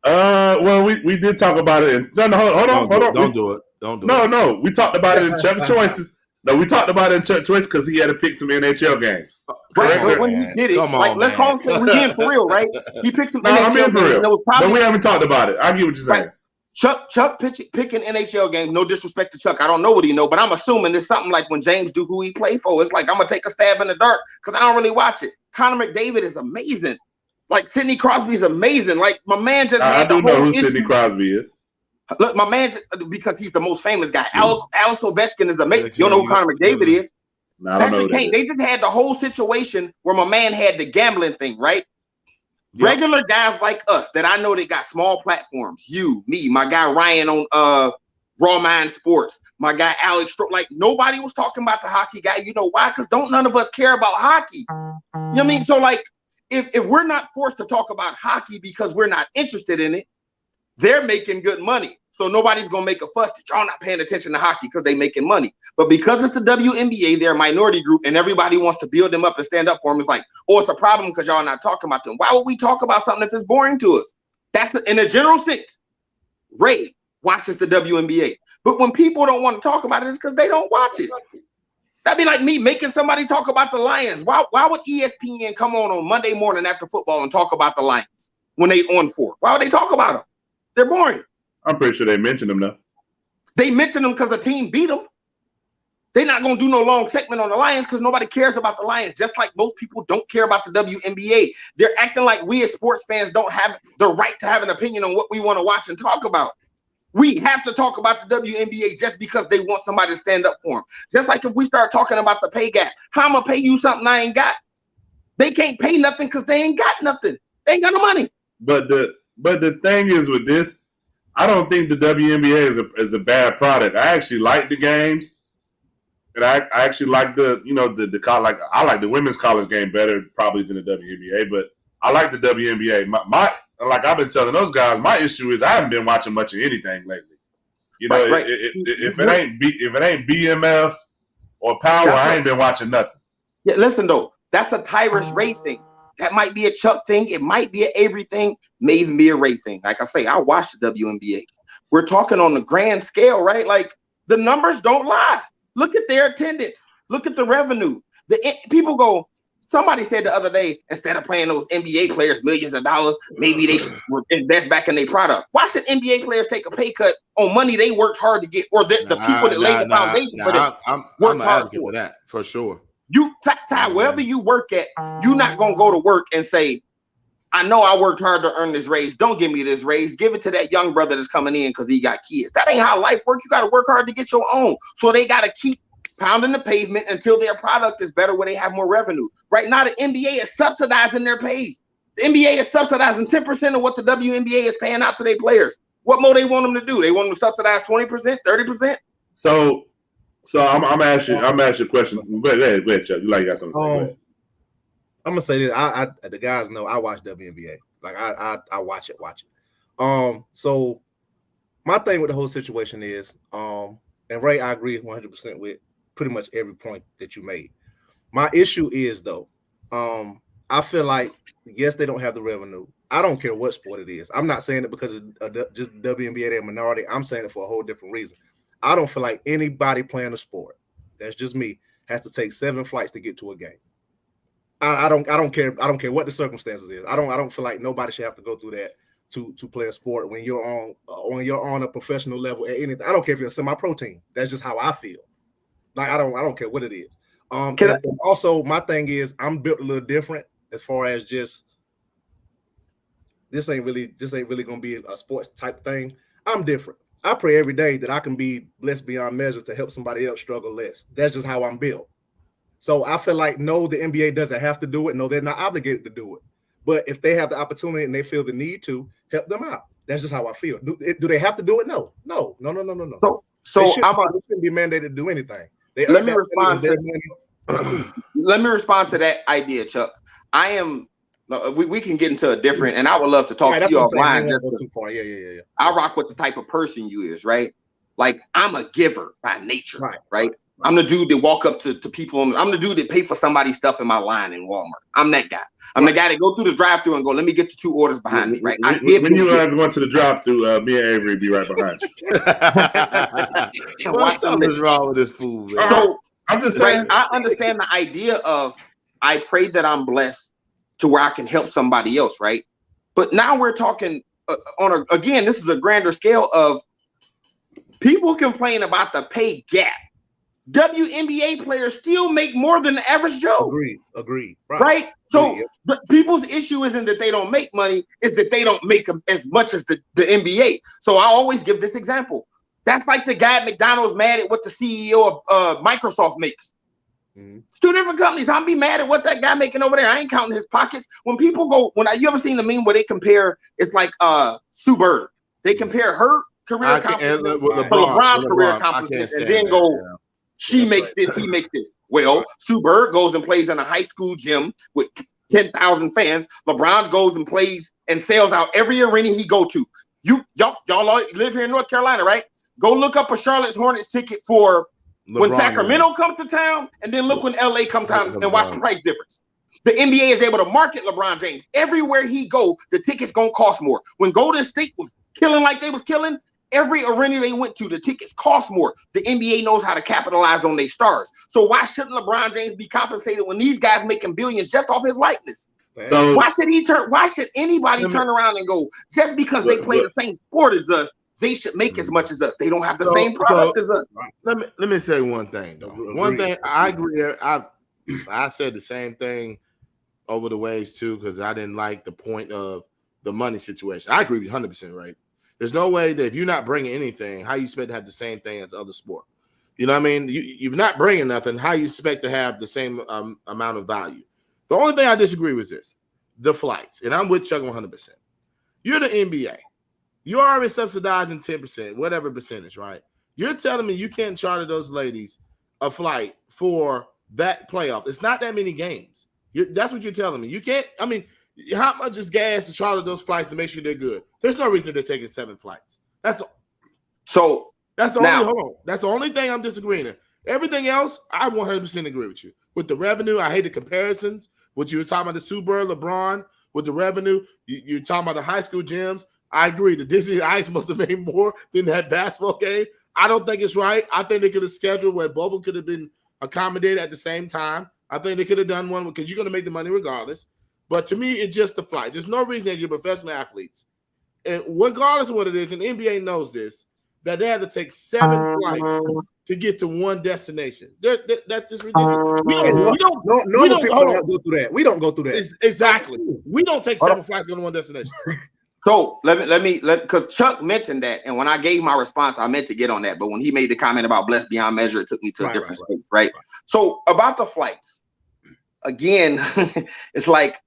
Well, we did talk about it. Hold on. Don't do it. No. We talked about it in Chuck Choices. No, we talked about it in Chuck Choice because he had to pick some NHL games. Right, but when he did it, let's call him we in for real, right? He picked some NHL I'm in for games. real. But we haven't talked about it. I get what you're saying. Right. Chuck picking NHL games. No disrespect to Chuck. I don't know what he know, but I'm assuming it's something like when James do who he play for. It's like I'm gonna take a stab in the dark because I don't really watch it. Connor McDavid is amazing. Like Sidney Crosby is amazing. Like my man just. I do know who Sidney Crosby is. Look, my man, because he's the most famous guy. Alex Ovechkin is amazing. You don't know who Connor McDavid is? No, I don't know. They just had the whole situation where my man had the gambling thing, right? Yep. Regular guys like us that I know that got small platforms. You, me, my guy Ryan on Raw Mind Sports, my guy Alex like nobody was talking about the hockey guy. You know why? Because don't none of us care about hockey. You know what I mean? So like if we're not forced to talk about hockey because we're not interested in it, they're making good money. So nobody's gonna make a fuss that y'all not paying attention to hockey because they making money. But because it's the WNBA, they're a minority group and everybody wants to build them up and stand up for them. It's like, oh, it's a problem because y'all not talking about them. Why would we talk about something if it's boring to us? That's in a general sense. Ray watches the WNBA. But when people don't want to talk about it, it's because they don't watch it. That'd be like me making somebody talk about the Lions. Why would ESPN come on Monday morning after football and talk about the Lions? when they on 4? Why would they talk about them? They're boring. I'm pretty sure they mentioned them now. They mentioned them because the team beat them. They're not going to do no long segment on the Lions because nobody cares about the Lions, just like most people don't care about the WNBA. They're acting like we as sports fans don't have the right to have an opinion on what we want to watch and talk about. We have to talk about the WNBA just because they want somebody to stand up for them. Just like if we start talking about the pay gap, how am I going to pay you something I ain't got? They can't pay nothing because they ain't got nothing. They ain't got no money. But the thing is with this, I don't think the WNBA is a bad product. I actually like the games. And I actually like the I like the women's college game better probably than the WNBA, but I like the WNBA. My like I've been telling those guys, my issue is I haven't been watching much of anything lately. You know, right. If it ain't BMF or Power, I ain't been watching nothing. Yeah, listen though, that's a Tyrus Ray thing. That might be a Chuck thing. It might be an Avery thing. May even be a Ray thing. Like I say, I watch the WNBA. We're talking on the grand scale, right? Like the numbers don't lie. Look at their attendance. Look at the revenue. People go, somebody said the other day, instead of paying those NBA players millions of dollars, maybe they should invest back in their product. Why should NBA players take a pay cut on money they worked hard to get, or the people that laid the foundation for them worked hard for that, for sure. You, Ty, wherever you work at, you're not going to go to work and say, I know I worked hard to earn this raise. Don't give me this raise. Give it to that young brother that's coming in because he got kids. That ain't how life works. You got to work hard to get your own. So they got to keep pounding the pavement until their product is better where they have more revenue. Right now, the NBA is subsidizing their pays. The NBA is subsidizing 10% of what the WNBA is paying out to their players. What more they want them to do? They want them to subsidize 20%, 30%? So I'm asking a question. Go ahead, Chuck. You got something to say? Go ahead. I'm gonna say this. I the guys know I watch WNBA. Like I watch it. So my thing with the whole situation is, and Ray, I agree 100% with pretty much every point that you made. My issue is though, I feel like yes, they don't have the revenue. I don't care what sport it is. I'm not saying it because it's just WNBA, they're a minority. I'm saying it for a whole different reason. I don't feel like anybody playing a sport, that's just me, has to take 7 flights to get to a game. I don't care. I don't care what the circumstances is. I don't feel like nobody should have to go through that to play a sport when you're on a professional level at anything. I don't care if you're a semi-pro team. That's just how I feel. Like I don't care what it is. And also my thing is I'm built a little different as far as just this ain't really gonna be a sports type thing. I'm different. I pray every day that I can be blessed beyond measure to help somebody else struggle less. That's just how I'm built. So I feel like, no, the NBA doesn't have to do it. No, they're not obligated to do it. But if they have the opportunity and they feel the need to, help them out. That's just how I feel. Do they have to do it? No. So they shouldn't be mandated to do anything. Let me respond to that idea, Chuck. We can get into a different, and I would love to talk to you offline. Yeah. I rock with the type of person you is, right? Like I'm a giver by nature, right? I'm the dude that walk up to people. I'm the dude that pay for somebody's stuff in my line in Walmart. I'm that guy. I'm the guy that go through the drive-thru and go, let me get the 2 orders behind me, right? When you go to the drive-thru, me and Avery be right behind you. What is wrong with this food, man? So I'm just saying. I understand the idea of I pray that I'm blessed to where I can help somebody else, right? But now we're talking again, this is a grander scale of people complain about the pay gap. WNBA players still make more than the average Joe. Agreed. Right? So people's issue isn't that they don't make money, it's that they don't make as much as the NBA. So I always give this example. That's like the guy at McDonald's mad at what the CEO of Microsoft makes. Mm-hmm. It's 2 different companies. I'll be mad at what that guy making over there. I ain't counting his pockets. When people go, you ever seen the meme where they compare, it's like Sue Bird. They compare her career accomplishments to LeBron's career accomplishments and then go, she makes this, he makes this. Well, Sue Bird goes and plays in a high school gym with 10,000 fans. LeBron goes and plays and sells out every arena he go to. Y'all live here in North Carolina, right? Go look up a Charlotte Hornets ticket for LeBron when Sacramento comes to town, and then look when LA comes to town and watch the price difference. The NBA is able to market LeBron James. Everywhere he go, the tickets gonna cost more. When Golden State was killing like they was killing, every arena they went to, the tickets cost more. The NBA knows how to capitalize on their stars. So why shouldn't LeBron James be compensated when these guys making billions just off his likeness? So why should he turn? Why should anybody turn around and go just because they play the same sport as us? They should make as much as us. They don't have the same product as us. Let me say one thing though. One thing I agree. I said the same thing over the waves too because I didn't like the point of the money situation. I agree with you 100%. Right? There's no way that if you're not bringing anything, how you expect to have the same thing as other sport? You know what I mean? You're not bringing nothing. How you expect to have the same amount of value? The only thing I disagree with is this: the flights, and I'm with Chuck 100%. You're the NBA. You're already subsidizing 10%, whatever percentage, right? You're telling me you can't charter those ladies a flight for that playoff. It's not that many games. That's what you're telling me. You can't. I mean, how much is gas to charter those flights to make sure they're good? There's no reason they're taking 7 flights. That's the only thing I'm disagreeing in. Everything else, I 100% agree with you. With the revenue, I hate the comparisons. What you were talking about the Super LeBron with the revenue, you're talking about the high school gyms. I agree. The Disney Ice must have made more than that basketball game. I don't think it's right. I think they could have scheduled where both of them could have been accommodated at the same time. I think they could have done one because you're going to make the money regardless. But to me, it's just the flights. There's no reason that you're professional athletes. And regardless of what it is, and the NBA knows this, that they have to take 7 flights to get to one destination. That's just ridiculous. We don't go through that. We don't go through that. Exactly. We don't take 7 flights to go to one destination. So let me because Chuck mentioned that, and when I gave my response, I meant to get on that, but when he made the comment about blessed beyond measure, it took me to a different space, right? So about the flights, again, it's like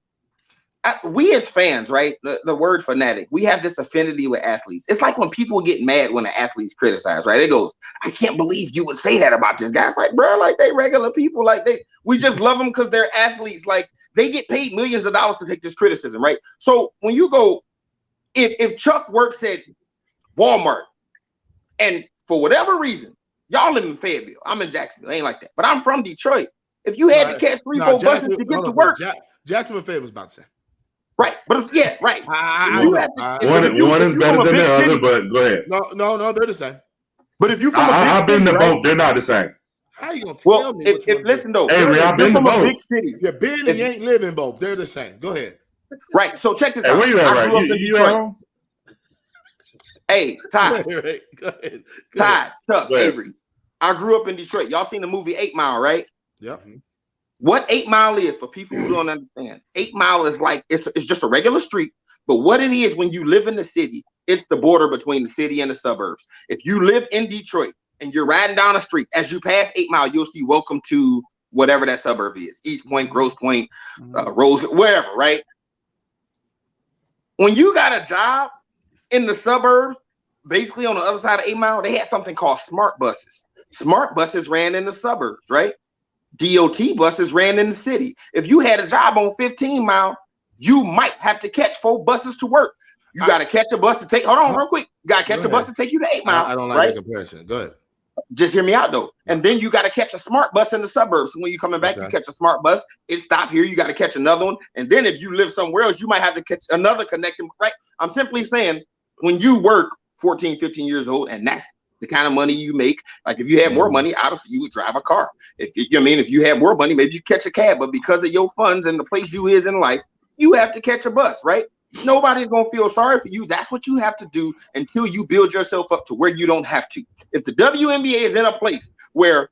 we as fans, right? The word fanatic, we have this affinity with athletes. It's like when people get mad when the athletes criticize, right? It goes, I can't believe you would say that about this guy. It's like, bro, like they regular people, like we just love them because they're athletes. Like they get paid millions of dollars to take this criticism, right? So when you go, if Chuck works at Walmart and for whatever reason, y'all live in Fayetteville, I'm in Jacksonville, ain't like that, but I'm from Detroit. If you had to catch 3-4 buses to get to work, Jacksonville Fayetteville was about to say. Right, but right. One is better than the other, but go ahead. No, they're the same. But if you from I've been to both, they're not the same. How you gonna tell me? Listen though, Avery, I've been to both. Big city. You're been and you ain't living both. They're the same. Go ahead. Right. So check this out. Where you at, right? You at home? Hey, Todd. Go ahead. Todd, Chuck, Avery. I grew up in Detroit. Y'all seen the movie 8 Mile, right? Yep. What 8 Mile is, for people who don't understand, 8 Mile is like it's just a regular street. But what it is, when you live in the city, it's the border between the city and the suburbs. If you live in Detroit and you're riding down a street, as you pass 8 Mile, you'll see welcome to whatever that suburb is. East Point, Grosse Point, Rose, wherever, right? When you got a job in the suburbs, basically on the other side of 8 Mile, they had something called smart buses. Smart buses ran in the suburbs, right? DOT buses ran in the city. If you had a job on 15 Mile, you might have to catch 4 buses to work. You got to catch a bus to take. Hold on, real quick. You got to catch a bus to take you to 8 Mile. I don't like that comparison. Go ahead. Just hear me out though. And then you got to catch a smart bus in the suburbs. So when you're coming back, you catch a smart bus. It stopped here. You got to catch another one. And then if you live somewhere else, you might have to catch another connecting. Right? I'm simply saying when you work 14, 15 years old, and that's the kind of money you make. Like if you had more money, obviously you would drive a car. If you had more money, maybe you catch a cab. But because of your funds and the place you is in life, you have to catch a bus, right? Nobody's gonna feel sorry for you. That's what you have to do until you build yourself up to where you don't have to. If the WNBA is in a place where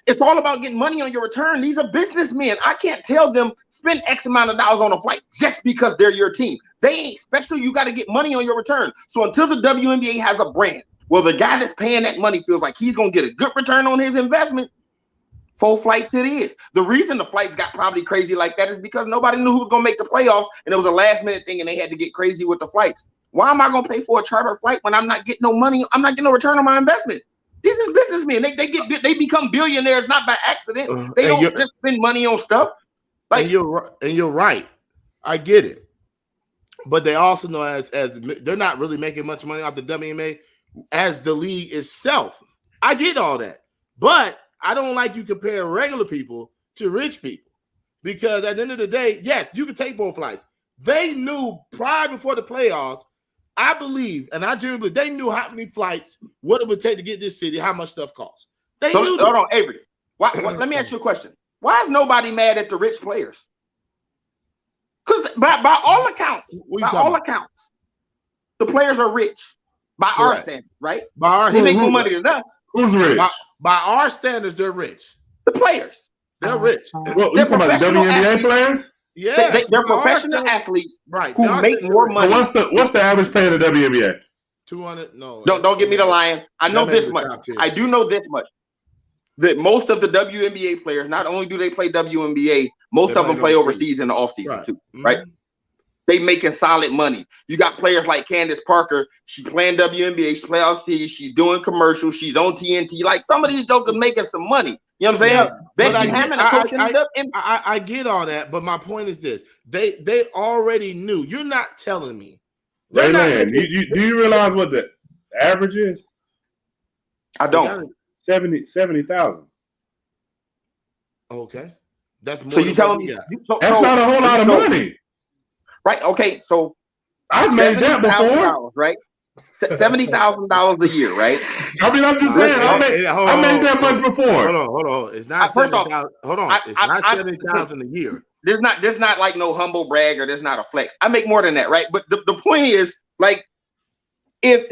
it's all about getting money on your return, these are businessmen. I can't tell them spend X amount of dollars on a flight just because they're your team. They ain't special. You got to get money on your return. So until the WNBA has a brand, well, the guy that's paying that money feels like he's gonna get a good return on his investment. 4 flights it is. The reason the flights got probably crazy like that is because nobody knew who was going to make the playoffs, and it was a last-minute thing, and they had to get crazy with the flights. Why am I going to pay for a charter flight when I'm not getting no money? I'm not getting no return on my investment. These is businessmen. They become billionaires not by accident. They don't just spend money on stuff. Like and you're right. I get it, but they also know as they're not really making much money off the WNBA as the league itself. I get all that, but I don't like you compare regular people to rich people because at the end of the day, yes, you can take 4 flights. They knew prior before the playoffs, I believe, and I genuinely, they knew how many flights, what it would take to get this city, how much stuff costs. They knew hold on, Avery. Let me ask you a question. Why is nobody mad at the rich players? Because by all accounts, the players are rich by our standards, right? By our they make more money than us. Who's rich? By our standards, they're rich. The players. They're rich. Well, you talking about WNBA players? Yeah, they're professional athletes, right? Who make more money. So what's the average pay in the WNBA? 200. No, don't get me to lying. I know this much. I do know this much. That most of the WNBA players, not only do they play WNBA, most of them play overseas in the offseason too, right? They making solid money. You got players like Candace Parker. She playing WNBA. She play overseas. She's doing commercials. She's on TNT. Like some of these jokers making some money. You know what I'm saying? Becky Hammond, I get all that, but my point is this: they already knew. You're not telling me. Do you realize what the average is? I don't. 70,000. Okay, that's more. So you telling me that's not a whole lot of money, right? Okay, so I've made that before, right? $70,000 a year, right? I mean, I'm just saying, I made that much before. Hold on. It's not 70,000. Hold on, it's not 70,000 a year. There's not like no humble brag or there's not a flex. I make more than that, right? But the point is, like, if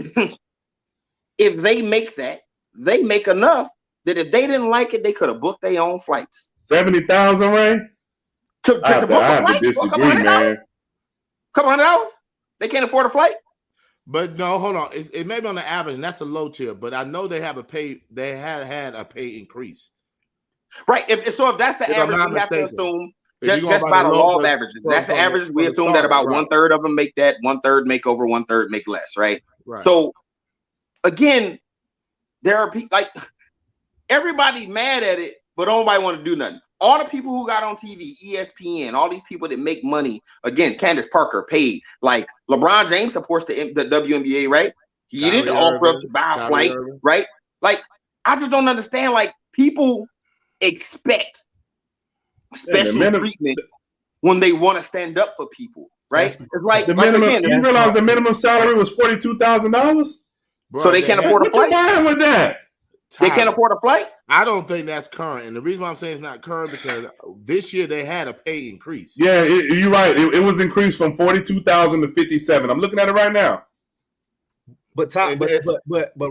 they make that, they make enough that if they didn't like it, they could have booked their own flights. 70,000, Ray? To book a flight? I have to disagree, man. Couple $100? They can't afford a flight? But no, hold on. It may be on the average, and that's a low tier. But I know they have a pay. They had a pay increase, right? If that's the average, we have to assume just by the law of averages. That's the average. We assume that about 1/3 of them make that, 1/3 make over, 1/3 make less, right? So again, there are people like everybody mad at it, but nobody want to do nothing. All the people who got on TV, ESPN, all these people that make money. Again, Candace Parker paid. Like LeBron James supports the WNBA, right? He didn't offer up to buy a flight, right? Like, I just don't understand. Like, people expect special treatment when they want to stand up for people, right? It's like the minimum. You realize the minimum salary was $42,000, so they can't afford a flight. What you buying with that? They can't afford a flight? I don't think that's current. And the reason why I'm saying it's not current because this year they had a pay increase. Yeah, you're right. It was increased from 42,000 to 57. I'm looking at it right now. But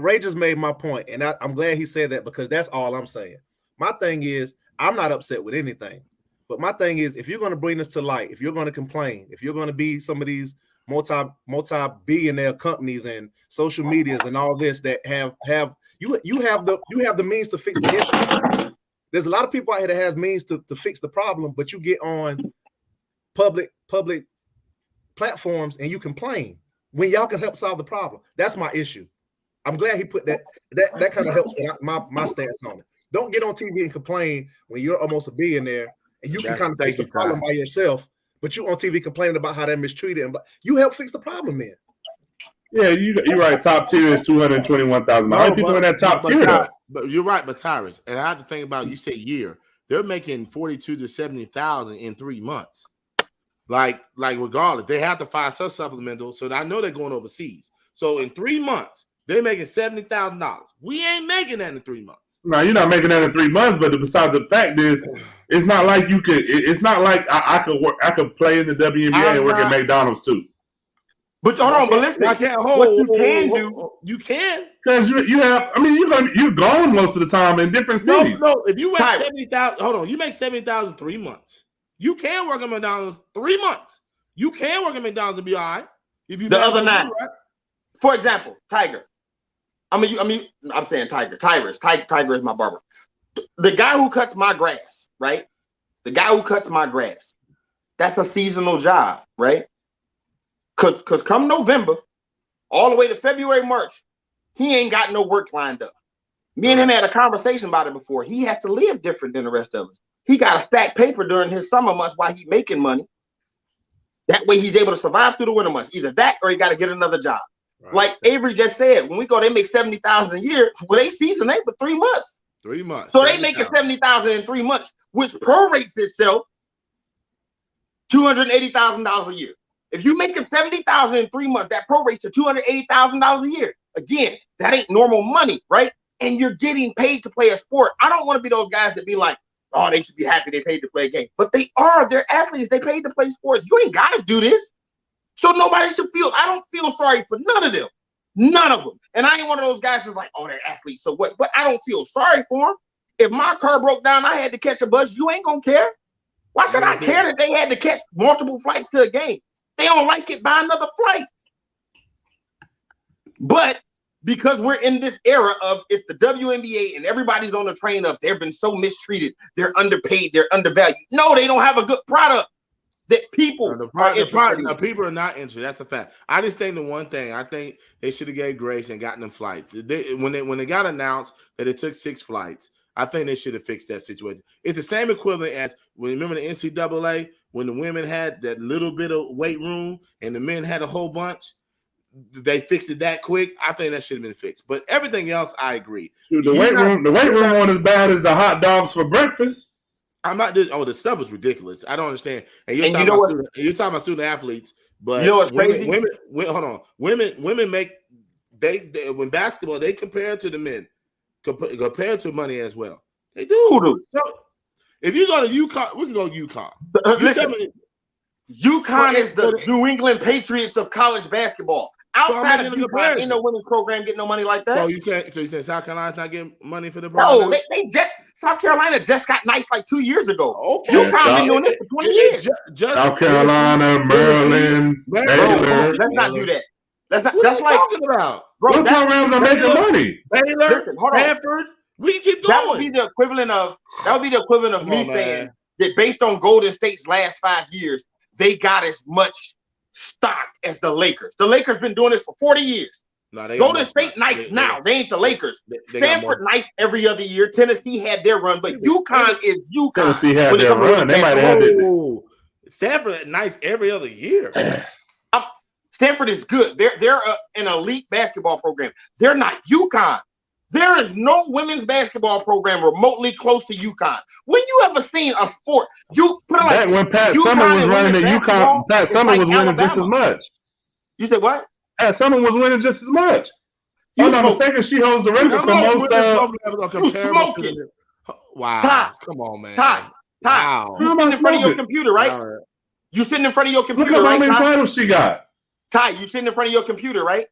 Ray just made my point, and I'm glad he said that because that's all I'm saying. My thing is, I'm not upset with anything. But my thing is, if you're going to bring this to light, if you're going to complain, if you're going to be some of these multi-billionaire companies and social medias and all this that have you have the means to fix the issue. There's a lot of people out here that has means to fix the problem, but you get on public platforms and you complain when y'all can help solve the problem. That's my issue. I'm glad he put that kind of helps with my stance on it. Don't get on TV and complain when you're almost a billionaire and you can kind of fix the problem by yourself. But you on TV complaining about how they're mistreated, and you help fix the problem, man. Yeah, you're right. Top tier is $221,000. How many people in that top tier though? But you're right, but Tyrus, and I have to think about you say year. They're making 42 to 70,000 in 3 months. Like regardless, they have to find some supplemental. So I know they're going overseas. So in 3 months, they're making $70,000. We ain't making that in 3 months. No, you're not making that in 3 months. But besides the fact is, it's not like you could. It's not like I could work. I could play in the WNBA and work at McDonald's too. But hold on, but listen, I can't what you can do. You can because you have. I mean, you're gone most of the time in different cities. No, if you make 70,000, hold on, you make 70,000 3 months. You can work at McDonald's 3 months. You can work at McDonald's and be all right. If you the other 9, for example, Tiger. I'm saying Tiger. Tiger is my barber. The guy who cuts my grass, right? The guy who cuts my grass. That's a seasonal job, right? Cause come November, all the way to February, March, he ain't got no work lined up. Me and him had a conversation about it before. He has to live different than the rest of us. He got to stack paper during his summer months while he's making money. That way he's able to survive through the winter months. Either that or he got to get another job. Right. Like Avery just said, when we go, they make 70,000 a year. Well, they season ain't but 3 months. 3 months. So they making 70,000 in 3 months, which prorates itself $280,000 a year. If you making 70,000 in 3 months, that prorates to $280,000 a year. Again, that ain't normal money, right? And you're getting paid to play a sport. I don't want to be those guys that be like, oh, they should be happy they paid to play a game. But they are. They're athletes. They paid to play sports. You ain't got to do this. So nobody should feel. I don't feel sorry for none of them. None of them. And I ain't one of those guys who's like, oh, they're athletes. So what? But I don't feel sorry for them. If my car broke down, I had to catch a bus. You ain't going to care. Why should I care that they had to catch multiple flights to a game? They don't like it, buy another flight. But because we're in this era of it's the WNBA and everybody's on the train of they've been so mistreated, they're underpaid, they're undervalued. No, they don't have a good product that people are interested in. People are not interested. That's a fact. I just think the one thing, I think they should have gave grace and gotten them flights. When they got announced that it took 6 flights, I think they should have fixed that situation. It's the same equivalent as when you remember the NCAA when the women had that little bit of weight room and the men had a whole bunch. They fixed it that quick. I think that should have been fixed. But everything else, I agree. Dude, the weight room wasn't as bad as the hot dogs for breakfast. I'm not. The stuff was ridiculous. I don't understand. And you're talking about student athletes, but you know what's crazy? Women make they when basketball they compare to the men, compare to money as well. They do. Who do? So if you go to UConn, we can go UConn. UConn is the New England Patriots of college basketball. Outside of UConn, ain't no women's program getting no money like that. So you say South Carolina's not getting money for the program? No, South Carolina just got nice like 2 years ago. Okay, UConn been doing this for 20 years. South Carolina, Maryland, Baylor. Let's not do that. That's what are you talking about? Bro, what programs are making money? Baylor, Stanford. We can keep going. That would be the equivalent of me saying that based on Golden State's last 5 years, they got as much stock as the Lakers. The Lakers been doing this for 40 years. No, Golden State nice now. They ain't the Lakers. Stanford nice every other year. Tennessee had their run, but UConn is UConn. Tennessee had their run. They might have had it. Stanford nice every other year. Stanford is good. They're an elite basketball program. They're not UConn. There is no women's basketball program remotely close to UConn. When you ever seen a sport, you put it like when Pat Summer was running at UConn, Pat Summer was winning just as much. You said what? Pat Summer was winning just as much. If I'm not mistaken, she holds the record for most. You smoking? Wow! Ty, come on, man. Ty, wow! You sitting in front of your computer, right? You sitting in front of your computer, Look at right? how many titles she got. Ty, you sitting in front of your computer, right?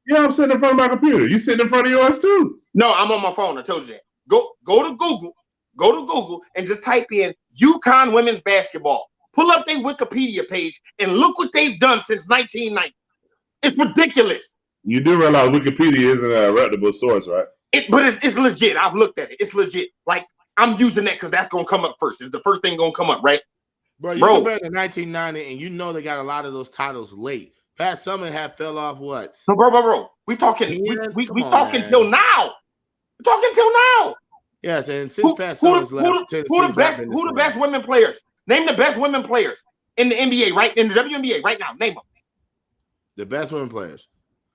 Yeah, I'm sitting in front of my computer. You sitting in front of yours too? No, I'm on my phone. I told you that. Go to Google and just type in UConn women's basketball. Pull up their Wikipedia page and look what they've done since 1990. It's ridiculous. You do realize Wikipedia isn't a reputable source, right? But it's legit. I've looked at it. It's legit. Like I'm using that because that's gonna come up first. It's the first thing gonna come up, right? Bro, you compare to 1990, and you know they got a lot of those titles late. Pat Summer had fell off what? So, bro. We talking. We talking till now. We're talking till now. Yes, and since Pat Summer's left, who the best women players? Name the best women players in the NBA, right? In the WNBA, right now. Name them. The best women players.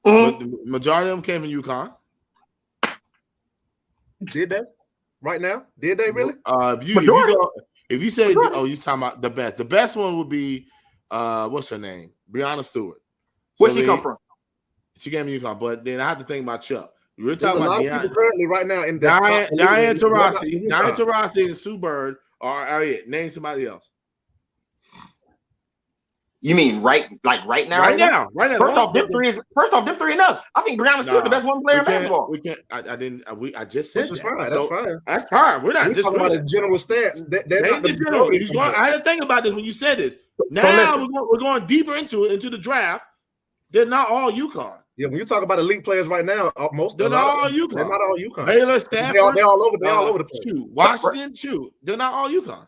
Mm-hmm. But the majority of them came from UConn. Did they? Right now? Did they really? If you say, oh, you're talking about the best. The best one would be, what's her name? Breanna Stewart. Where'd she come from? She came from UConn, but then I have to think about Chuck. You're There's talking about people currently right now in Diane Taurasi and Sue Bird are it. Name somebody else. You mean right now? Right now. First off, them three enough. I think Breanna Stewart the best one player in basketball. We can't. I just said that. Fine. That's fine. That's fine. We're not just talking about a general stance. They're not the general. I had to think about this when you said this. Now we're going deeper into the draft. They're not all UConn. Yeah, when you talk about elite players right now, they're not all UConn. They're not all UConn. Baylor, Stanford, they're all over. They're all over the place. Washington, they're not all UConn.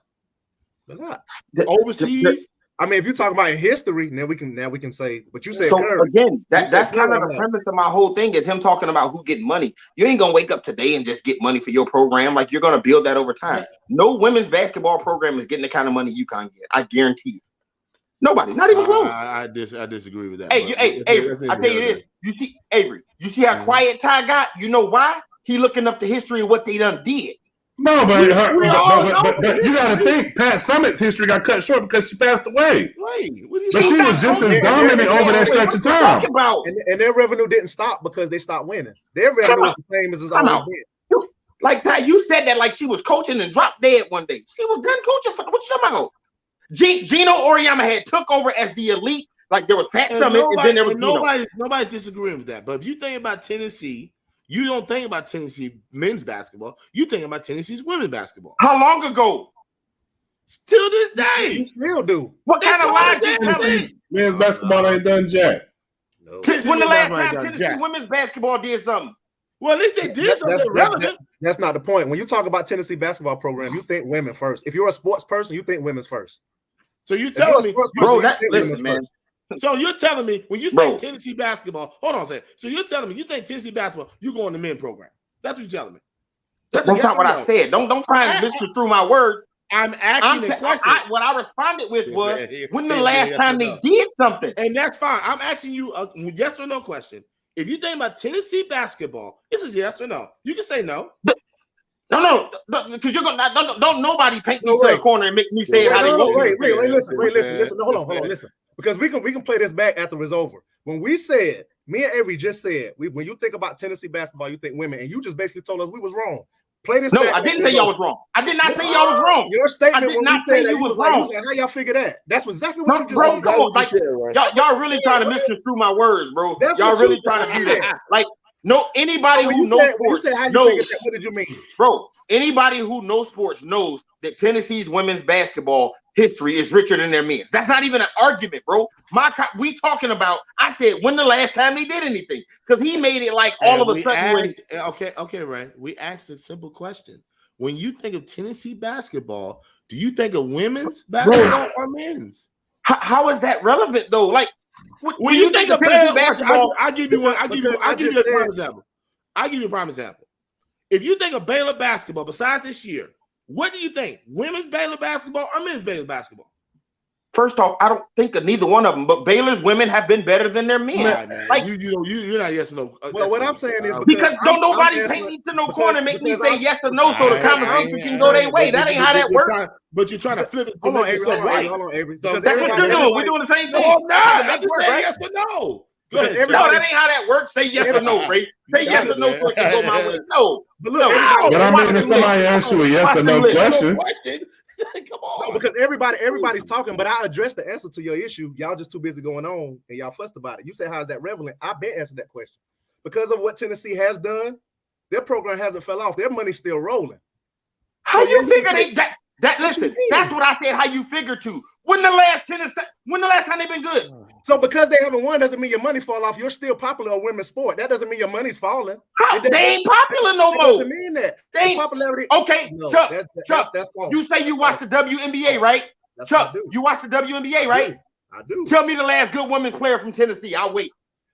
They're not overseas. I mean, if you talk about in history, now we can say. But you said so Curry. Again. That's kind of the premise of my whole thing is him talking about who getting money. You ain't gonna wake up today and just get money for your program. Like you're gonna build that over time. No women's basketball program is getting the kind of money UConn get. I guarantee you. Nobody, not even close. I disagree with that. Hey, Avery, I tell you this. You see, Avery, you see how quiet Ty got? You know why? He looking up the history of what they done did. No, but you got to think Pat Summit's history got cut short because she passed away. Right. But she was just as dominant over that stretch of time. And their revenue didn't stop because they stopped winning. Their revenue was the same as it's always been. Like Ty, you said that like she was coaching and dropped dead one day. She was done coaching for what you talking about? Gino Auriemma had took over as the elite. Like there was Pat Summitt, and then there was nobody's disagreeing with that. But if you think about Tennessee, you don't think about Tennessee men's basketball. You think about Tennessee's women's basketball. How long ago? Till this day, you still do. What kind of lies you telling? Men's basketball ain't done jack. No. When the last time Tennessee women's basketball did something? Well, at least they did something relevant. That's not the point. When you talk about Tennessee basketball program, you think women first. If you're a sports person, you think women's first. So you telling me, bro? Listen, man. So you're telling me when you think Tennessee basketball, hold on a second. So you're telling me you think Tennessee basketball, you go in the men program. That's what you're telling me. That's not what I said. Don't try and misconstrue my words. I'm asking a question. What I responded with was when the last time they did something. And that's fine. I'm asking you a yes or no question. If you think about Tennessee basketball, this is yes or no. You can say no. No, because you're gonna don't nobody paint me to a corner and make me say it how they want. Wait, listen. No, hold on, listen. Because we can play this back after it's over. When we said, me and Avery just said, when you think about Tennessee basketball, you think women, and you just basically told us we was wrong. Play this. No, I didn't say y'all was wrong. I did not say y'all was wrong. Your statement when we said that you was wrong. Like, how y'all figure that? That's exactly what you just said. Come on, like, y'all really trying to misconstrue my words, bro. Y'all really trying to do that. Like, no, anybody who knows sports knows. What did you mean, bro? Anybody who knows sports knows that Tennessee's women's basketball history is richer than their men's. That's not even an argument, bro. We talking about. I said when the last time they did anything, because he made it like all of a sudden. Okay, right. We asked a simple question. When you think of Tennessee basketball, do you think of women's basketball or men's? How is that relevant though? Like when you think of Tennessee basketball, I'll give you one. I'll give you a prime example. I'll give you a prime example. If you think of Baylor basketball, besides this year, what do you think? Women's Baylor basketball or men's Baylor basketball? First off, I don't think of neither one of them, but Baylor's women have been better than their men. Man. Like you're not yes or no. Well, what I'm saying is because don't nobody paint me to no corner and make me say yes or no, so the conversation can go their way. That ain't how that works. But you're trying to flip it. Hold on, Avery. That's what you're doing. We're doing the same thing. No, I'm not. I'm just saying yes or no. No, that ain't how that works. Say yes or no, Ray. Say yes or no so it can go my way. No. But look, but I mean, if somebody asks you a yes or no question. Come on. No, because everybody's talking, but I addressed the answer to your issue. Y'all just too busy going on and y'all fussed about it. You said, how is that relevant? I've been answering that question. Because of what Tennessee has done, their program hasn't fell off. Their money's still rolling. How you figure that? Listen, that's what I said. How you figure to? When the last time they've been good? So because they haven't won doesn't mean your money fall off. You're still popular in women's sport. That doesn't mean your money's falling. They ain't popular no more. Doesn't mean that. They popularity. Okay, no, Chuck. That's false. You say you watch the WNBA, right? Chuck, you watch the WNBA, right? I do. Tell me the last good women's player from Tennessee. I'll wait.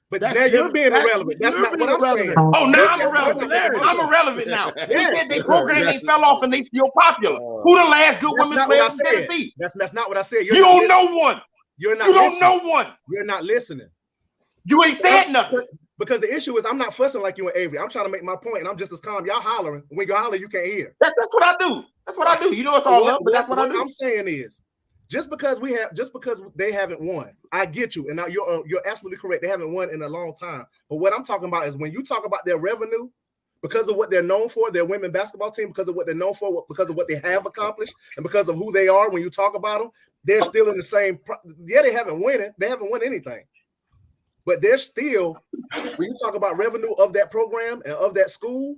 But now you're being irrelevant. That's not what I'm saying. Oh, now I'm irrelevant. I'm irrelevant now. They said their program ain't fell off and they still popular. Who the last good women's player from Tennessee? That's not what I said. You don't know one. You're not. You don't know one. You're not listening. You ain't said nothing. Because the issue is I'm not fussing like you and Avery. I'm trying to make my point, and I'm just as calm. Y'all hollering. When you holler, you can't hear. That's what I do. That's what I do. You know it's all up, but that's what I do. What I'm saying is, just because they haven't won, I get you, and now you're absolutely correct. They haven't won in a long time. But what I'm talking about is when you talk about their revenue, because of what they're known for, their women's basketball team, because of what they're known for, because of what they have accomplished, and because of who they are. When you talk about them, they're still in the same. Yeah, they haven't won anything, but they're still. When you talk about revenue of that program and of that school,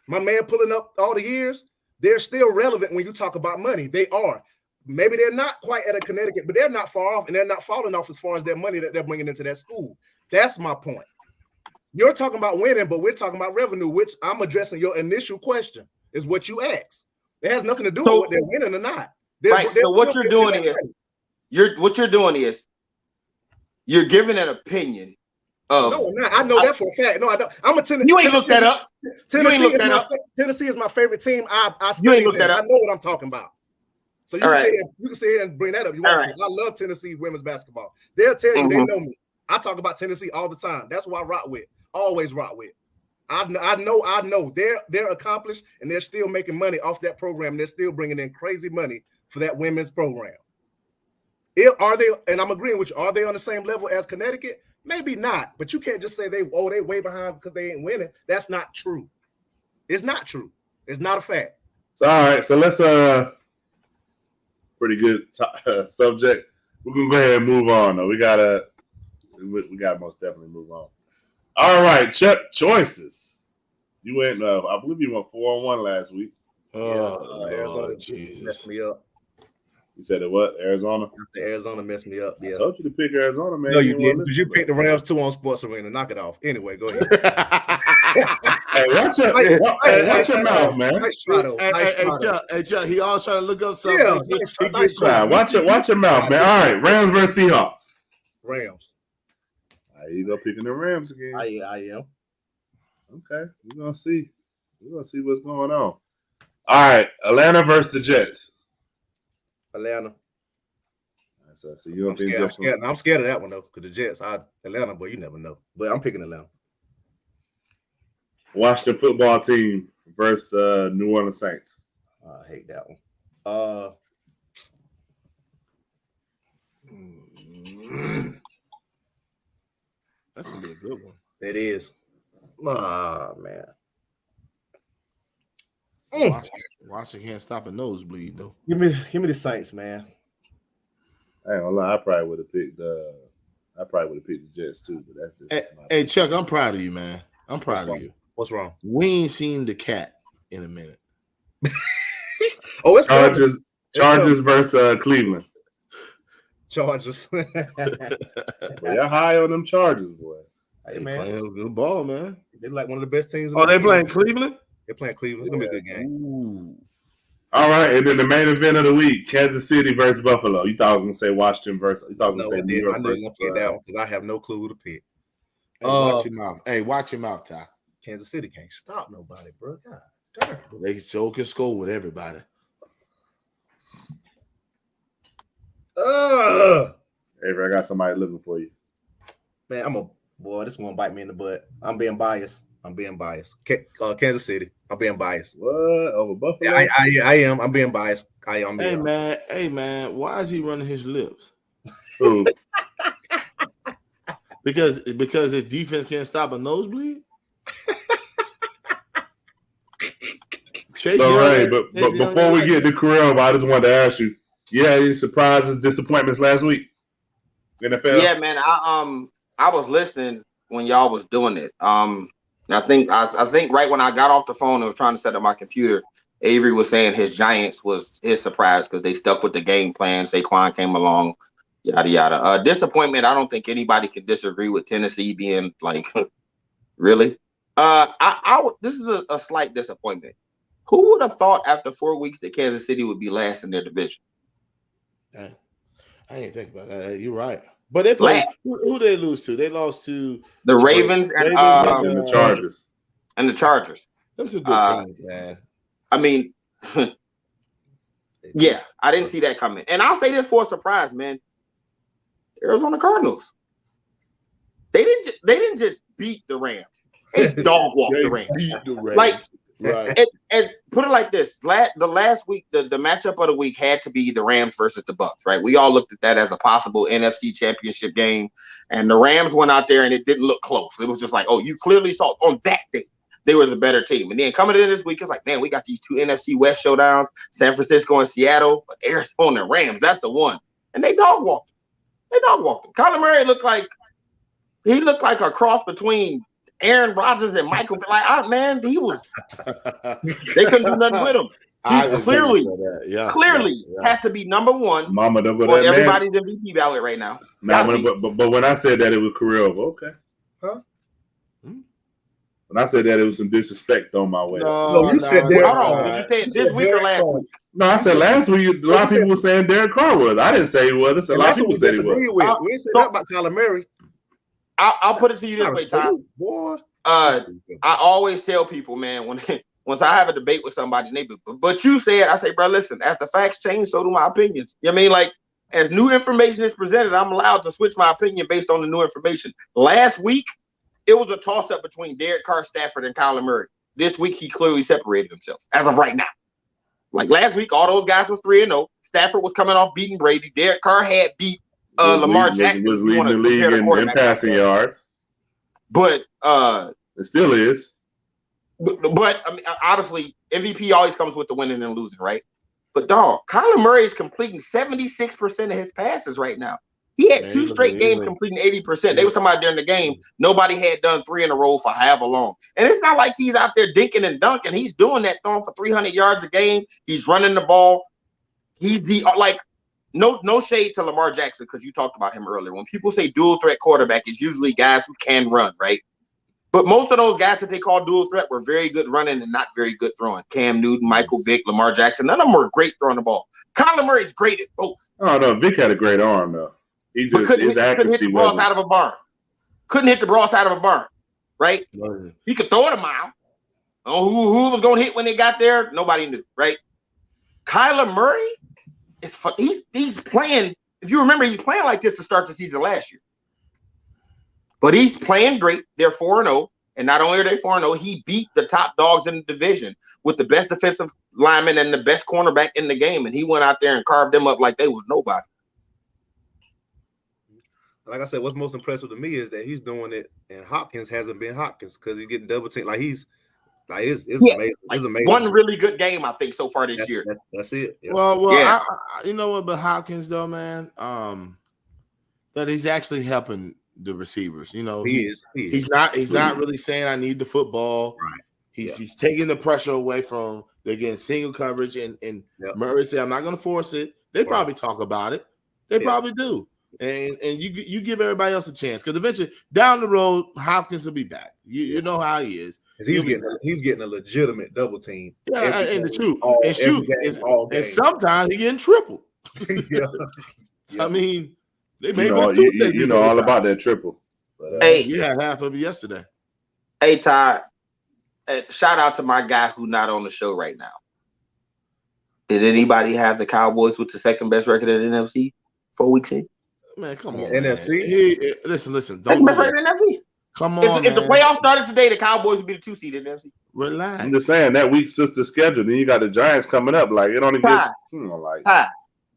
my man pulling up all the years, they're still relevant when you talk about money. They are. Maybe they're not quite at a Connecticut, but they're not far off, and they're not falling off as far as their money that they're bringing into that school. That's my point. You're talking about winning, but we're talking about revenue, which I'm addressing your initial question, is what you asked. It has nothing to do with what they're winning or not. So what you're doing is you're giving an opinion of. No, I'm not. I know that for a fact. No, I don't. I'm a Tennessee. You ain't looked that up. Tennessee is my favorite team. I studied them. I know what I'm talking about. So you can sit here and bring that up. You want to? I love Tennessee women's basketball. They'll tell you they know me. I talk about Tennessee all the time. That's who I rock with. Always rock with. I know. They're accomplished and they're still making money off that program. They're still bringing in crazy money for that women's program. Are they? And I'm agreeing with you. Are they on the same level as Connecticut? Maybe not. But you can't just say they way behind because they ain't winning. That's not true. It's not true. It's not a fact. So all right, so let's pretty good subject. We're gonna go ahead and move on. Though we gotta most definitely move on. All right, Chuck choices. You went. I believe you went 4-1 last week. Oh, Arizona Jesus. messed me up. You said it what? Arizona? Arizona messed me up. Yeah. I told you to pick Arizona, man. No, you didn't. Because you picked the Rams 2 on Sports Arena. Knock it off. Anyway, go ahead. Hey, watch your mouth, man. Nice try, though. Hey, Chuck, he always trying to look up something. Yeah, watch your mouth, man. All right, Rams versus Seahawks. Rams. All right, you go picking the Rams again. I am. Okay, we're gonna see. We're gonna see what's going on. All right, Atlanta versus the Jets. Atlanta. So you don't think Jets? I'm scared of that one though, because the Jets, Atlanta, but you never know. But I'm picking Atlanta. Washington football team versus New Orleans Saints. I hate that one. That's gonna be a good one. It is. Oh man. Washington can't stop a nosebleed though. Give me the Saints, man. I ain't gonna lie, I probably would have picked the Jets too, but that's just hey Chuck, I'm proud of you, man. I'm proud of you. What's wrong? We ain't seen the cat in a minute. Oh, it's Chargers versus Cleveland. Chargers. Boy, you're high on them Chargers, boy. Hey, man, playing a good ball, man. They're like one of the best teams. They playing Cleveland? They're playing Cleveland. It's gonna be a good game. Ooh. All right, and then the main event of the week: Kansas City versus Buffalo. You thought I was gonna say Washington versus? You thought I was gonna say New York versus? I pick that one because I have no clue who to pick. Hey, watch your mouth. Hey, watch your mouth, Ty. Kansas City can't stop nobody, bro. God damn. They so can score with everybody. Hey, I got somebody looking for you. Man, this one bite me in the butt. I'm being biased. Kansas City. I'm being biased. What? Over Buffalo? Yeah, I am. I'm being biased. I am. Hey man, why is he running his lips? Who? because his defense can't stop a nosebleed? So Ray, but before we get to Carell, I just wanted to ask you: you had any surprises, disappointments last week? NFL? Yeah, man. I was listening when y'all was doing it. I think right when I got off the phone and was trying to set up my computer, Avery was saying his Giants was his surprise because they stuck with the game plan. Saquon came along, yada yada. Disappointment. I don't think anybody could disagree with Tennessee being like, really. This is a slight disappointment. Who would have thought after 4 weeks that Kansas City would be last in their division? I didn't think about that. You're right. But they played. Who they lose to? They lost to the Ravens and the Chargers. And the Chargers. Those are good teams, man. I mean, yeah, I didn't see that coming. And I'll say this for a surprise, man. Arizona Cardinals. They didn't just beat the Rams. They dog walked the Rams. Beat the Rams. Like, right. As put it like this: the last week, the matchup of the week had to be the Rams versus the Bucks, right? We all looked at that as a possible NFC Championship game, and the Rams went out there and it didn't look close. It was just like, oh, you clearly saw on that day they were the better team. And then coming in this week, it's like, man, we got these two NFC West showdowns: San Francisco and Seattle, but Arizona and Rams. That's the one, and they dog walked him. Kyler Murray looked like a cross between Aaron Rodgers and Michael. Like, man, he was. They couldn't do nothing with him. He's clearly has to be number one. Mama, don't go for that everybody's MVP ballot right now. Nah, but when I said that, it was career over. Okay. Huh? When I said that, it was some disrespect on my way. No, you said Derek Carr. Did you say this week or last week? No, I said last week. A lot of people were saying Derek Carr was. I didn't say he was. A lot of people said he was. We didn't say that about Kyler Murray. I'll put it to you this way, Tom. Boy. I always tell people, man, once I have a debate with somebody, and but you said, I say, bro, listen, as the facts change, so do my opinions. You know what I mean? Like, as new information is presented, I'm allowed to switch my opinion based on the new information. Last week, it was a toss-up between Derek Carr, Stafford, and Kyler Murray. This week, he clearly separated himself, as of right now. Like, last week, all those guys was 3-0. Stafford was coming off beating Brady. Derek Carr had beat Lamar Jackson. Was leading the league in passing yards. But it still is. But I mean, honestly, MVP always comes with the winning and losing, right? But dog, Kyler Murray is completing 76% of his passes right now. He had 2 straight games completing 80%. They were talking about during the game, nobody had done 3 in a row for however long. And it's not like he's out there dinking and dunking. He's doing that, throwing for 300 yards a game. He's running the ball. He's the no shade to Lamar Jackson, because you talked about him earlier. When people say dual threat quarterback, it's usually guys who can run, right? But most of those guys that they call dual threat were very good running and not very good throwing. Cam Newton, Michael Vick, Lamar Jackson, none of them were great throwing the ball. Kyler Murray's great at both. Oh no, Vic had a great arm though. He just couldn't his hit accuracy the broad wasn't. side of a barn. Couldn't hit the broad side of a barn, right? He could throw it a mile. Oh, who was going to hit when they got there? Nobody knew, right? Kyler Murray is he's playing. If you remember, he was playing like this to start the season last year. But he's playing great. They're 4-0. And not only are they 4-0, he beat the top dogs in the division with the best defensive lineman and the best cornerback in the game. And he went out there and carved them up like they was nobody. Like I said, what's most impressive to me is that he's doing it, and Hopkins hasn't been Hopkins because he's getting double teamed. Like it's amazing. It's amazing. One really good game, I think, so far this year. That's it. Yeah. Well, yeah. You know what? But Hopkins, though, man, that he's actually helping the receivers. You know, he's not really saying I need the football. Right. He's taking the pressure away from they're getting single coverage, and Murray said, I'm not going to force it. They probably talk about it. They probably do. And you give everybody else a chance, because eventually down the road Hopkins will be back. You know how he is. He's getting a legitimate double team. Yeah, and sometimes he getting triple. Yeah. I mean, they made you know all about that triple. But, hey, you had half of it yesterday. Hey, Todd, shout out to my guy who not on the show right now. Did anybody have the Cowboys with the second best record in the NFC 4 weeks in? Man, come on, NFC. Listen. Don't do that. NFC. Come on, if the playoffs started today, the Cowboys would be the 2 seed in the NFC. Relax. I'm just saying that week sister schedule. Then you got the Giants coming up. Like it only gets Ty,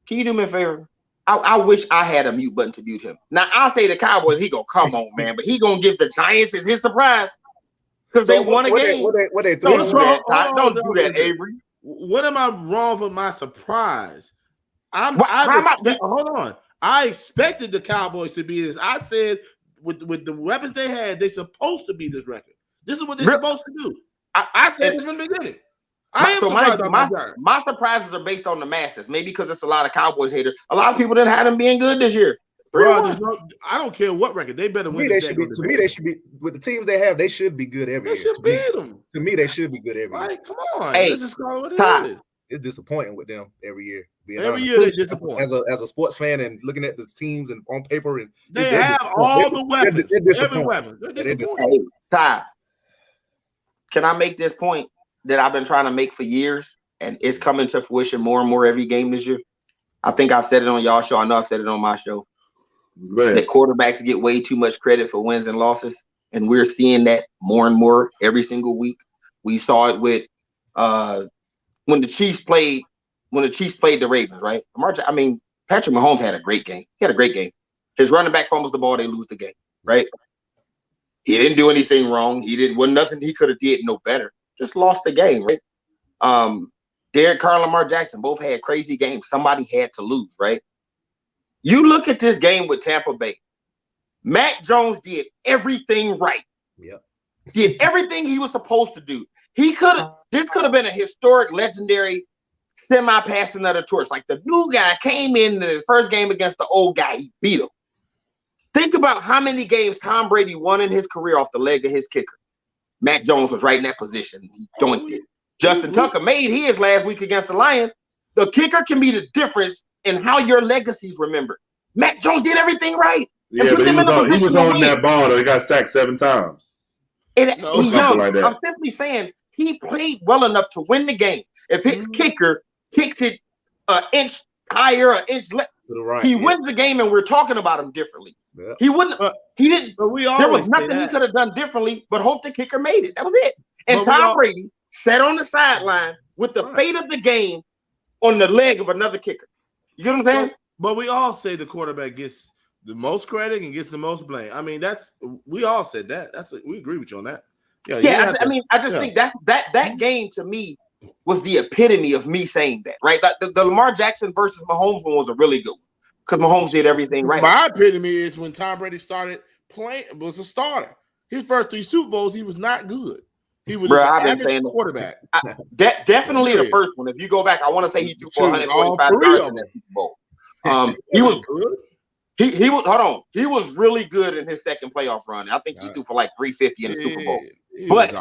can you do me a favor? I wish I had a mute button to mute him. Now I'll say the Cowboys. He gonna come on, man, but he gonna give the Giants as his surprise because they won a game. What they don't do that, Don't do that, Avery. What am I wrong for my surprise? Hold on. I expected the Cowboys to be this. I said with the weapons they had, they're supposed to be this record. This is what they're supposed to do. I said it from the beginning. My surprises are based on the masses. Maybe because it's a lot of Cowboys haters. A lot of people didn't have them being good this year. Bro, I don't care what record. They better win. They should be with the teams they have. They should be good every year. They should beat them. To me, they should be good every year. Come on, hey, let's just call it what it is. It's disappointing with them every year. Every year they disappoint. As a sports fan and looking at the teams and on paper, and they have all the weapons. Every weapon. They're hey, Ty, can I make this point that I've been trying to make for years, and it's coming to fruition more and more every game this year? I think I've said it on y'all's show. I know I've said it on my show. That quarterbacks get way too much credit for wins and losses, and we're seeing that more and more every single week. We saw it with when the Chiefs played the Ravens, right? Patrick Mahomes had a great game. He had a great game. His running back fumbles the ball, they lose the game, right? He didn't do anything wrong. Wasn't nothing he could have did no better. Just lost the game, right? Derek Carr, Lamar Jackson both had crazy games. Somebody had to lose, right? You look at this game with Tampa Bay. Mac Jones did everything right. Yep. Did everything he was supposed to do. This could have been a historic, legendary semi-passing of the torch. Like the new guy came in the first game against the old guy, he beat him. Think about how many games Tom Brady won in his career off the leg of his kicker. Mac Jones was right in that position. He doinked it. Justin Tucker made his last week against the Lions. The kicker can be the difference in how your legacy's remembered. Mac Jones did everything right. Yeah, but he was holding that ball, though. He got sacked 7 times. Something like that. I'm simply saying he played well enough to win the game. If his kicker kicks it an inch higher, an inch left, he wins the game, and we're talking about him differently. Yeah. He wouldn't. He didn't. There was nothing he could have done differently, but hope the kicker made it. That was it. And Tom Brady sat on the sideline with the fate of the game on the leg of another kicker. You get what I'm saying? But we all say the quarterback gets the most credit and gets the most blame. I mean, we all said that. We agree with you on that. I just think that game to me was the epitome of me saying that, right? The Lamar Jackson versus Mahomes one was a really good one because Mahomes did everything right. My epitome is when Tom Brady started playing, was a starter. His first 3 Super Bowls, he was not good. He was I've been average saying quarterback. Definitely the first one. If you go back, I want to say he threw for 145 yards in that Super Bowl. He was good. He was hold on. He was really good in his second playoff run. I think he threw for like 350 in the Super Bowl. But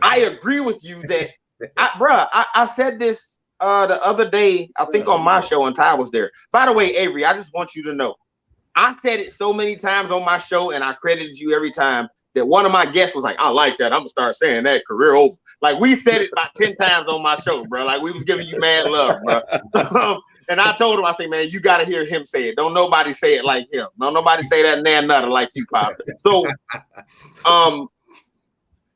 I agree with you that I said this the other day, I think on my show, and Ty was there. By the way, Avery, I just want you to know, I said it so many times on my show, and I credited you every time that one of my guests was like, I like that. I'm gonna start saying that, career over. Like we said it about 10 times on my show, bro. Like we was giving you mad love, bro. And I told him, I say, man, you got to hear him say it. Don't nobody say it like him. Don't nobody say that nan nutter like you, Pop. So,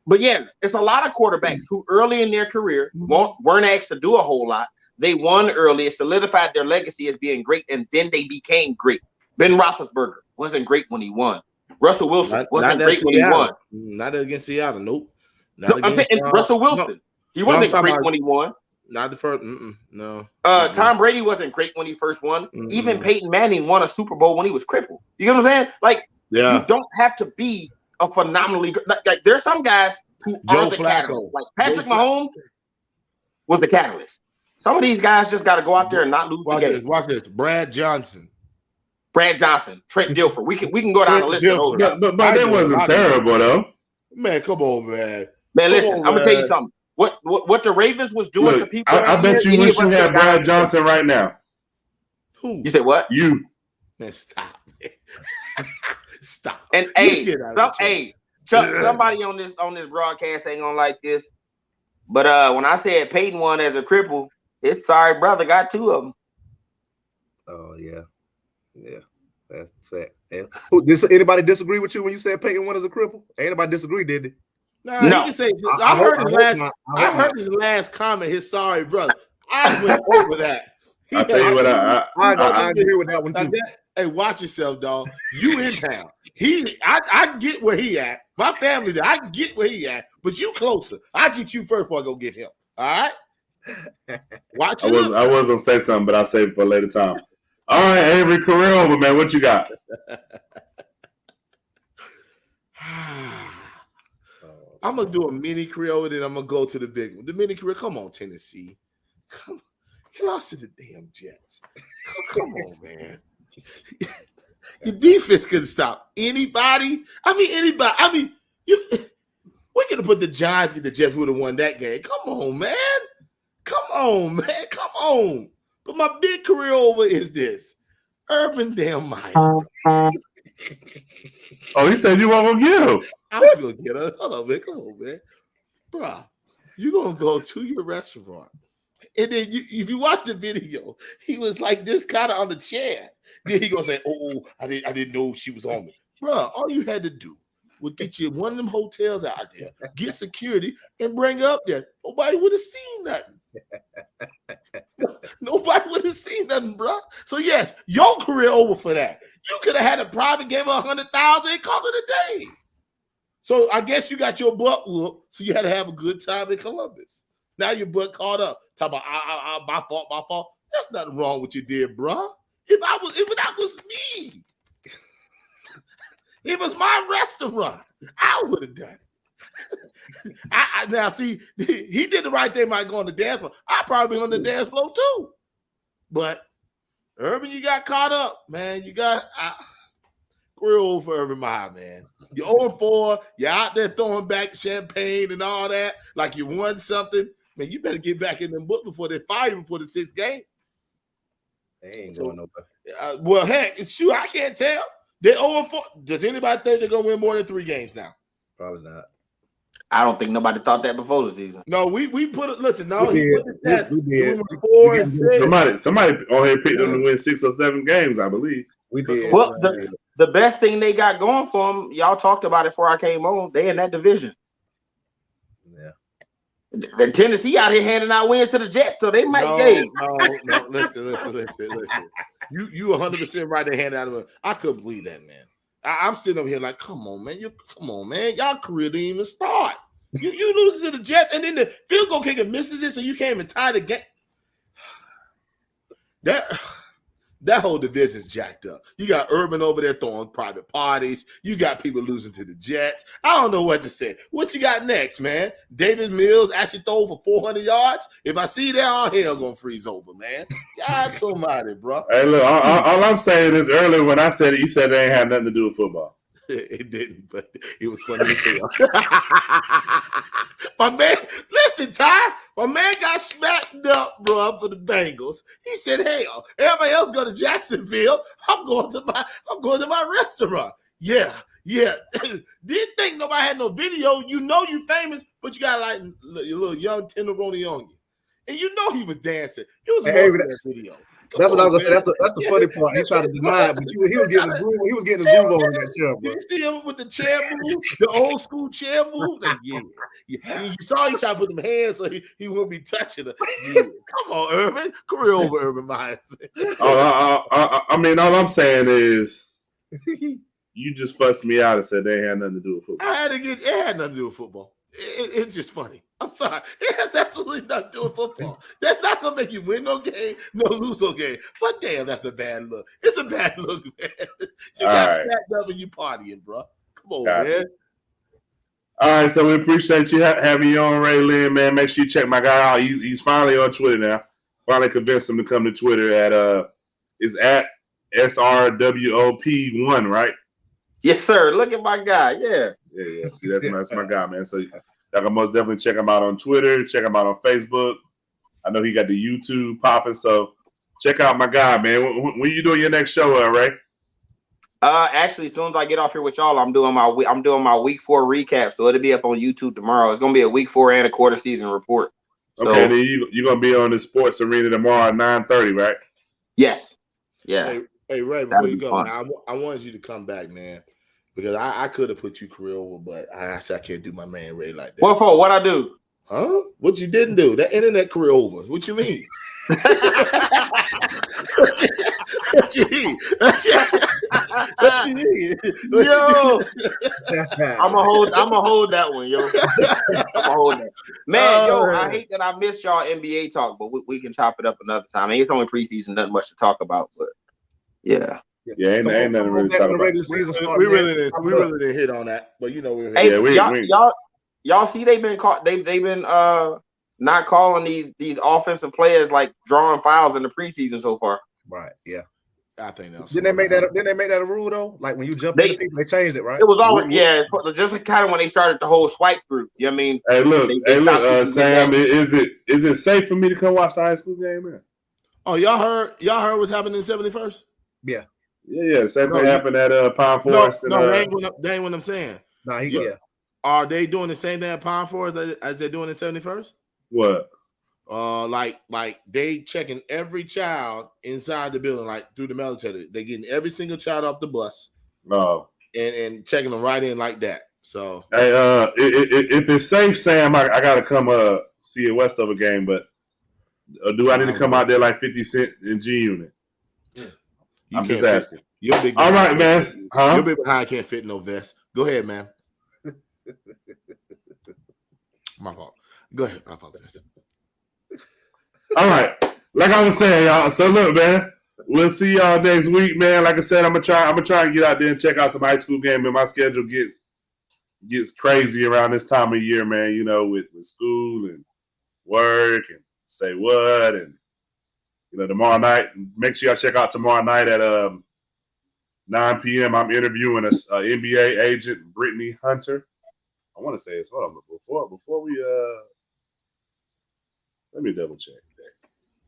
but yeah, it's a lot of quarterbacks who early in their career weren't asked to do a whole lot. They won early, it solidified their legacy as being great, and then they became great. Ben Roethlisberger wasn't great when he won. Russell Wilson wasn't great when he won. Not against Seattle, nope. I'm saying Russell Wilson. He wasn't great when he won. Not the first. No. Tom Brady wasn't great when he first won. Even Peyton Manning won a Super Bowl when he was crippled. You know what I'm saying? Like, you don't have to be a phenomenally good. Like there's some guys who are the catalyst. Like Patrick Mahomes was the catalyst. Some of these guys just got to go out there and not lose the game. Watch this. Brad Johnson, Trent Dilfer. We can go down the list of those guys. But that wasn't terrible though. Man, come on, man. Man, listen, I'm gonna tell you something. What the Ravens was doing to people. I bet you wish you had Brad Johnson right now. Who? You said what? You. Man, stop. Stop. And Chuck, somebody on this broadcast ain't gonna like this. But when I said Peyton won as a cripple, his sorry brother got 2 of them. Oh yeah, that's fact. Does anybody disagree with you when you said Peyton won as a cripple? Anybody disagree, did they? No. He can say, I heard his last comment, his sorry brother. I went over that. I'll tell you what, I agree with that one too. Hey, watch yourself, dog. You in town. I get where he at. My family there. I get where he at, but you closer. I get you first before I go get him. All right? Watch it. I was gonna say something, but I'll save it for a later time. All right, Avery, career over, man. What you got? I'm gonna do a mini career over, then I'm gonna go to the big one. The mini career. Come on, Tennessee. Come on. You lost to the damn Jets. Come on, man. Your defense couldn't stop anybody. Anybody. We could have put the Giants get the Jets. We would have won that game. Come on, man. Come on. But my big career over is this. Urban damn Meyer. Oh, he said you weren't gonna get him. I was gonna get her. Hold on, man. Come on, man. Bro, you're gonna go to your restaurant. And then if you watch the video, he was like this kind of on the chair. Then he gonna say, "Oh, I didn't know she was on me." Bro, all you had to do was get you one of them hotels out there, get security, and bring her up there. Nobody would have seen nothing. Nobody would have seen nothing, bro. So yes, your career over for that. You could have had a private, gave her 100,000 and called it a day. So I guess you got your butt whooped, so you had to have a good time in Columbus. Now your butt caught up. Talk about my fault. There's nothing wrong with you, dear bro. If that was me, it was my restaurant, I would have done it. Now see, he did the right thing by going to dance floor. I probably been on the dance floor too. But Urban, you got caught up, man. You got career over for Urban Meyer, man. You're 0-4. You're out there throwing back champagne and all that, like you won something. Man, you better get back in them book before they fire you before the 6th game. They ain't going nowhere. Well, heck, shoot, I can't tell. They're 0-4. Does anybody think they're going to win more than 3 games now? Probably not. I don't think nobody thought that before the season. No, we put it. Listen, no, we did. We did. 4 and 6. Somebody on here picked them to win 6 or 7 games, I believe. We did. Well, the best thing they got going for them, y'all talked about it before I came on. They in that division. Yeah. And Tennessee out here handing out wins to the Jets, so they might get. No. Listen. You 100% right to hand out of it. I couldn't believe that, man. I'm sitting over here like, come on, man. Y'all career didn't even start. You lose to the Jets, and then the field goal kicker misses it, so you can't even tie the game. That whole division's jacked up. You got Urban over there throwing private parties. You got people losing to the Jets. I don't know what to say. What you got next, man? Davis Mills actually throw for 400 yards. If I see that, all hell gonna freeze over, man. God almighty, bro. Hey, look, all I'm saying is earlier when I said it, you said they ain't had nothing to do with football. It didn't, but it was funny to tell. My man, listen, Ty. My man got smacked up, bro, for the Bengals. He said, "Hey, everybody else go to Jacksonville. I'm going to my restaurant." Yeah. Didn't think nobody had no video. You know you famous, but you got like your little young tenderoni on you, and you know he was dancing. It was more than that video. That's what I was gonna say. That's the funny part. He tried to deny it, but he was getting the groove. He was getting the groove on in that chair, bro. You see him with the chair move, the old school chair move. Like, yeah. You saw he tried to put them hands so he wouldn't be touching her. Yeah. Come on, Urban. Career over, Urban Myers. I mean, all I'm saying is you just fussed me out and said they had nothing to do with football. It had nothing to do with football. It's just funny. I'm sorry. It has absolutely nothing to do with football. That's not going to make you win no game, no lose no game. But damn, that's a bad look. It's a bad look, man. You got smacked up and you partying, bro. Come on, man. All right, so we appreciate you having you on, Ray Lynn, man. Make sure you check my guy out. He's finally on Twitter now. Finally convinced him to come to Twitter it's at SRWOP1, right? Yes, sir. Look at my guy. Yeah. Yeah. See, that's my guy, man. So y'all can most definitely check him out on Twitter, check him out on Facebook. I know he got the YouTube popping, so check out my guy, man. When you doing your next show, Ray? Actually, as soon as I get off here with y'all, I'm doing my week 4 recap, so it'll be up on YouTube tomorrow. It's gonna be a week 4 and a quarter season report. So, okay, then you're gonna be on the Sports Arena tomorrow at 9:30, right? Yes. Yeah. Hey, Ray, before you go, man, I wanted you to come back, man, because I could have put you career over, but I can't do my man Ray like that. What for? What I do? Huh? What you didn't do? That internet career over. What you mean? What you mean? What you mean? Yo, I'ma hold that one, yo. I'ma hold that. Man, I hate that I missed y'all NBA talk, but we can chop it up another time. I mean, it's only preseason, nothing much to talk about, but yeah. Yeah, ain't nothing really to talk about. We really didn't hit on that, but you know, y'all see they've been not calling these offensive players like drawing fouls in the preseason so far. Right. Yeah. I think that's. Didn't they make that a rule though? Like when you jump into people, they changed it, right? It was always just kind of when they started the whole swipe group. You know what I mean? Hey, look, Sam, is it safe for me to come watch the high school game, man? Oh, y'all heard what's happening in 71st? Yeah. Yeah. Same thing happened at Pine Forest. That ain't what I'm saying. Nah, Are they doing the same thing at Pine Forest as they're doing in 71st? What? Like they checking every child inside the building, like through the military. They getting every single child off the bus. No. And checking them right in like that. So hey, if it's safe, Sam, I gotta come see a Westover game, but do I need to come out there like 50 Cent in G Unit? I'm just asking. All right, man. Huh? Your big behind can't fit no vest. Go ahead, man. My fault. Go ahead. I apologize. All right. Like I was saying, y'all. So look, man. We'll see y'all next week, man. Like I said, I'm gonna try and get out there and check out some high school game. And my schedule gets crazy around this time of year, man. You know, with school and work and say what and tomorrow night. Make sure y'all check out tomorrow night at 9 p.m. I'm interviewing a NBA agent, Brittany Hunter. I want to say it's before we let me double check.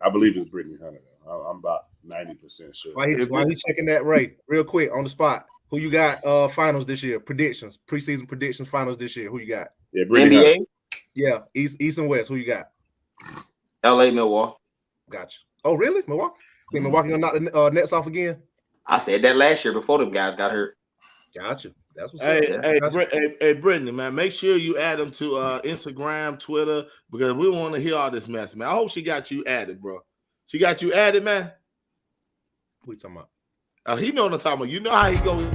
I believe it's Brittany Hunter. I'm about 90% sure. While he's checking that, Ray, real quick on the spot, who you got finals this year? Predictions, preseason predictions, finals this year. Who you got? Yeah, Brittany NBA. Hunter. Yeah, East and West. Who you got? LA, Milwaukee. Gotcha. Oh, really? Milwaukee? Think Milwaukee gonna knock the Nets off again? I said that last year before them guys got hurt. Gotcha. That's what's up. Hey, Brittany, man, make sure you add them to Instagram, Twitter, because we want to hear all this mess, man. I hope she got you added, bro. She got you added, man. What you talking about? He know what I'm talking about. You know how he goes.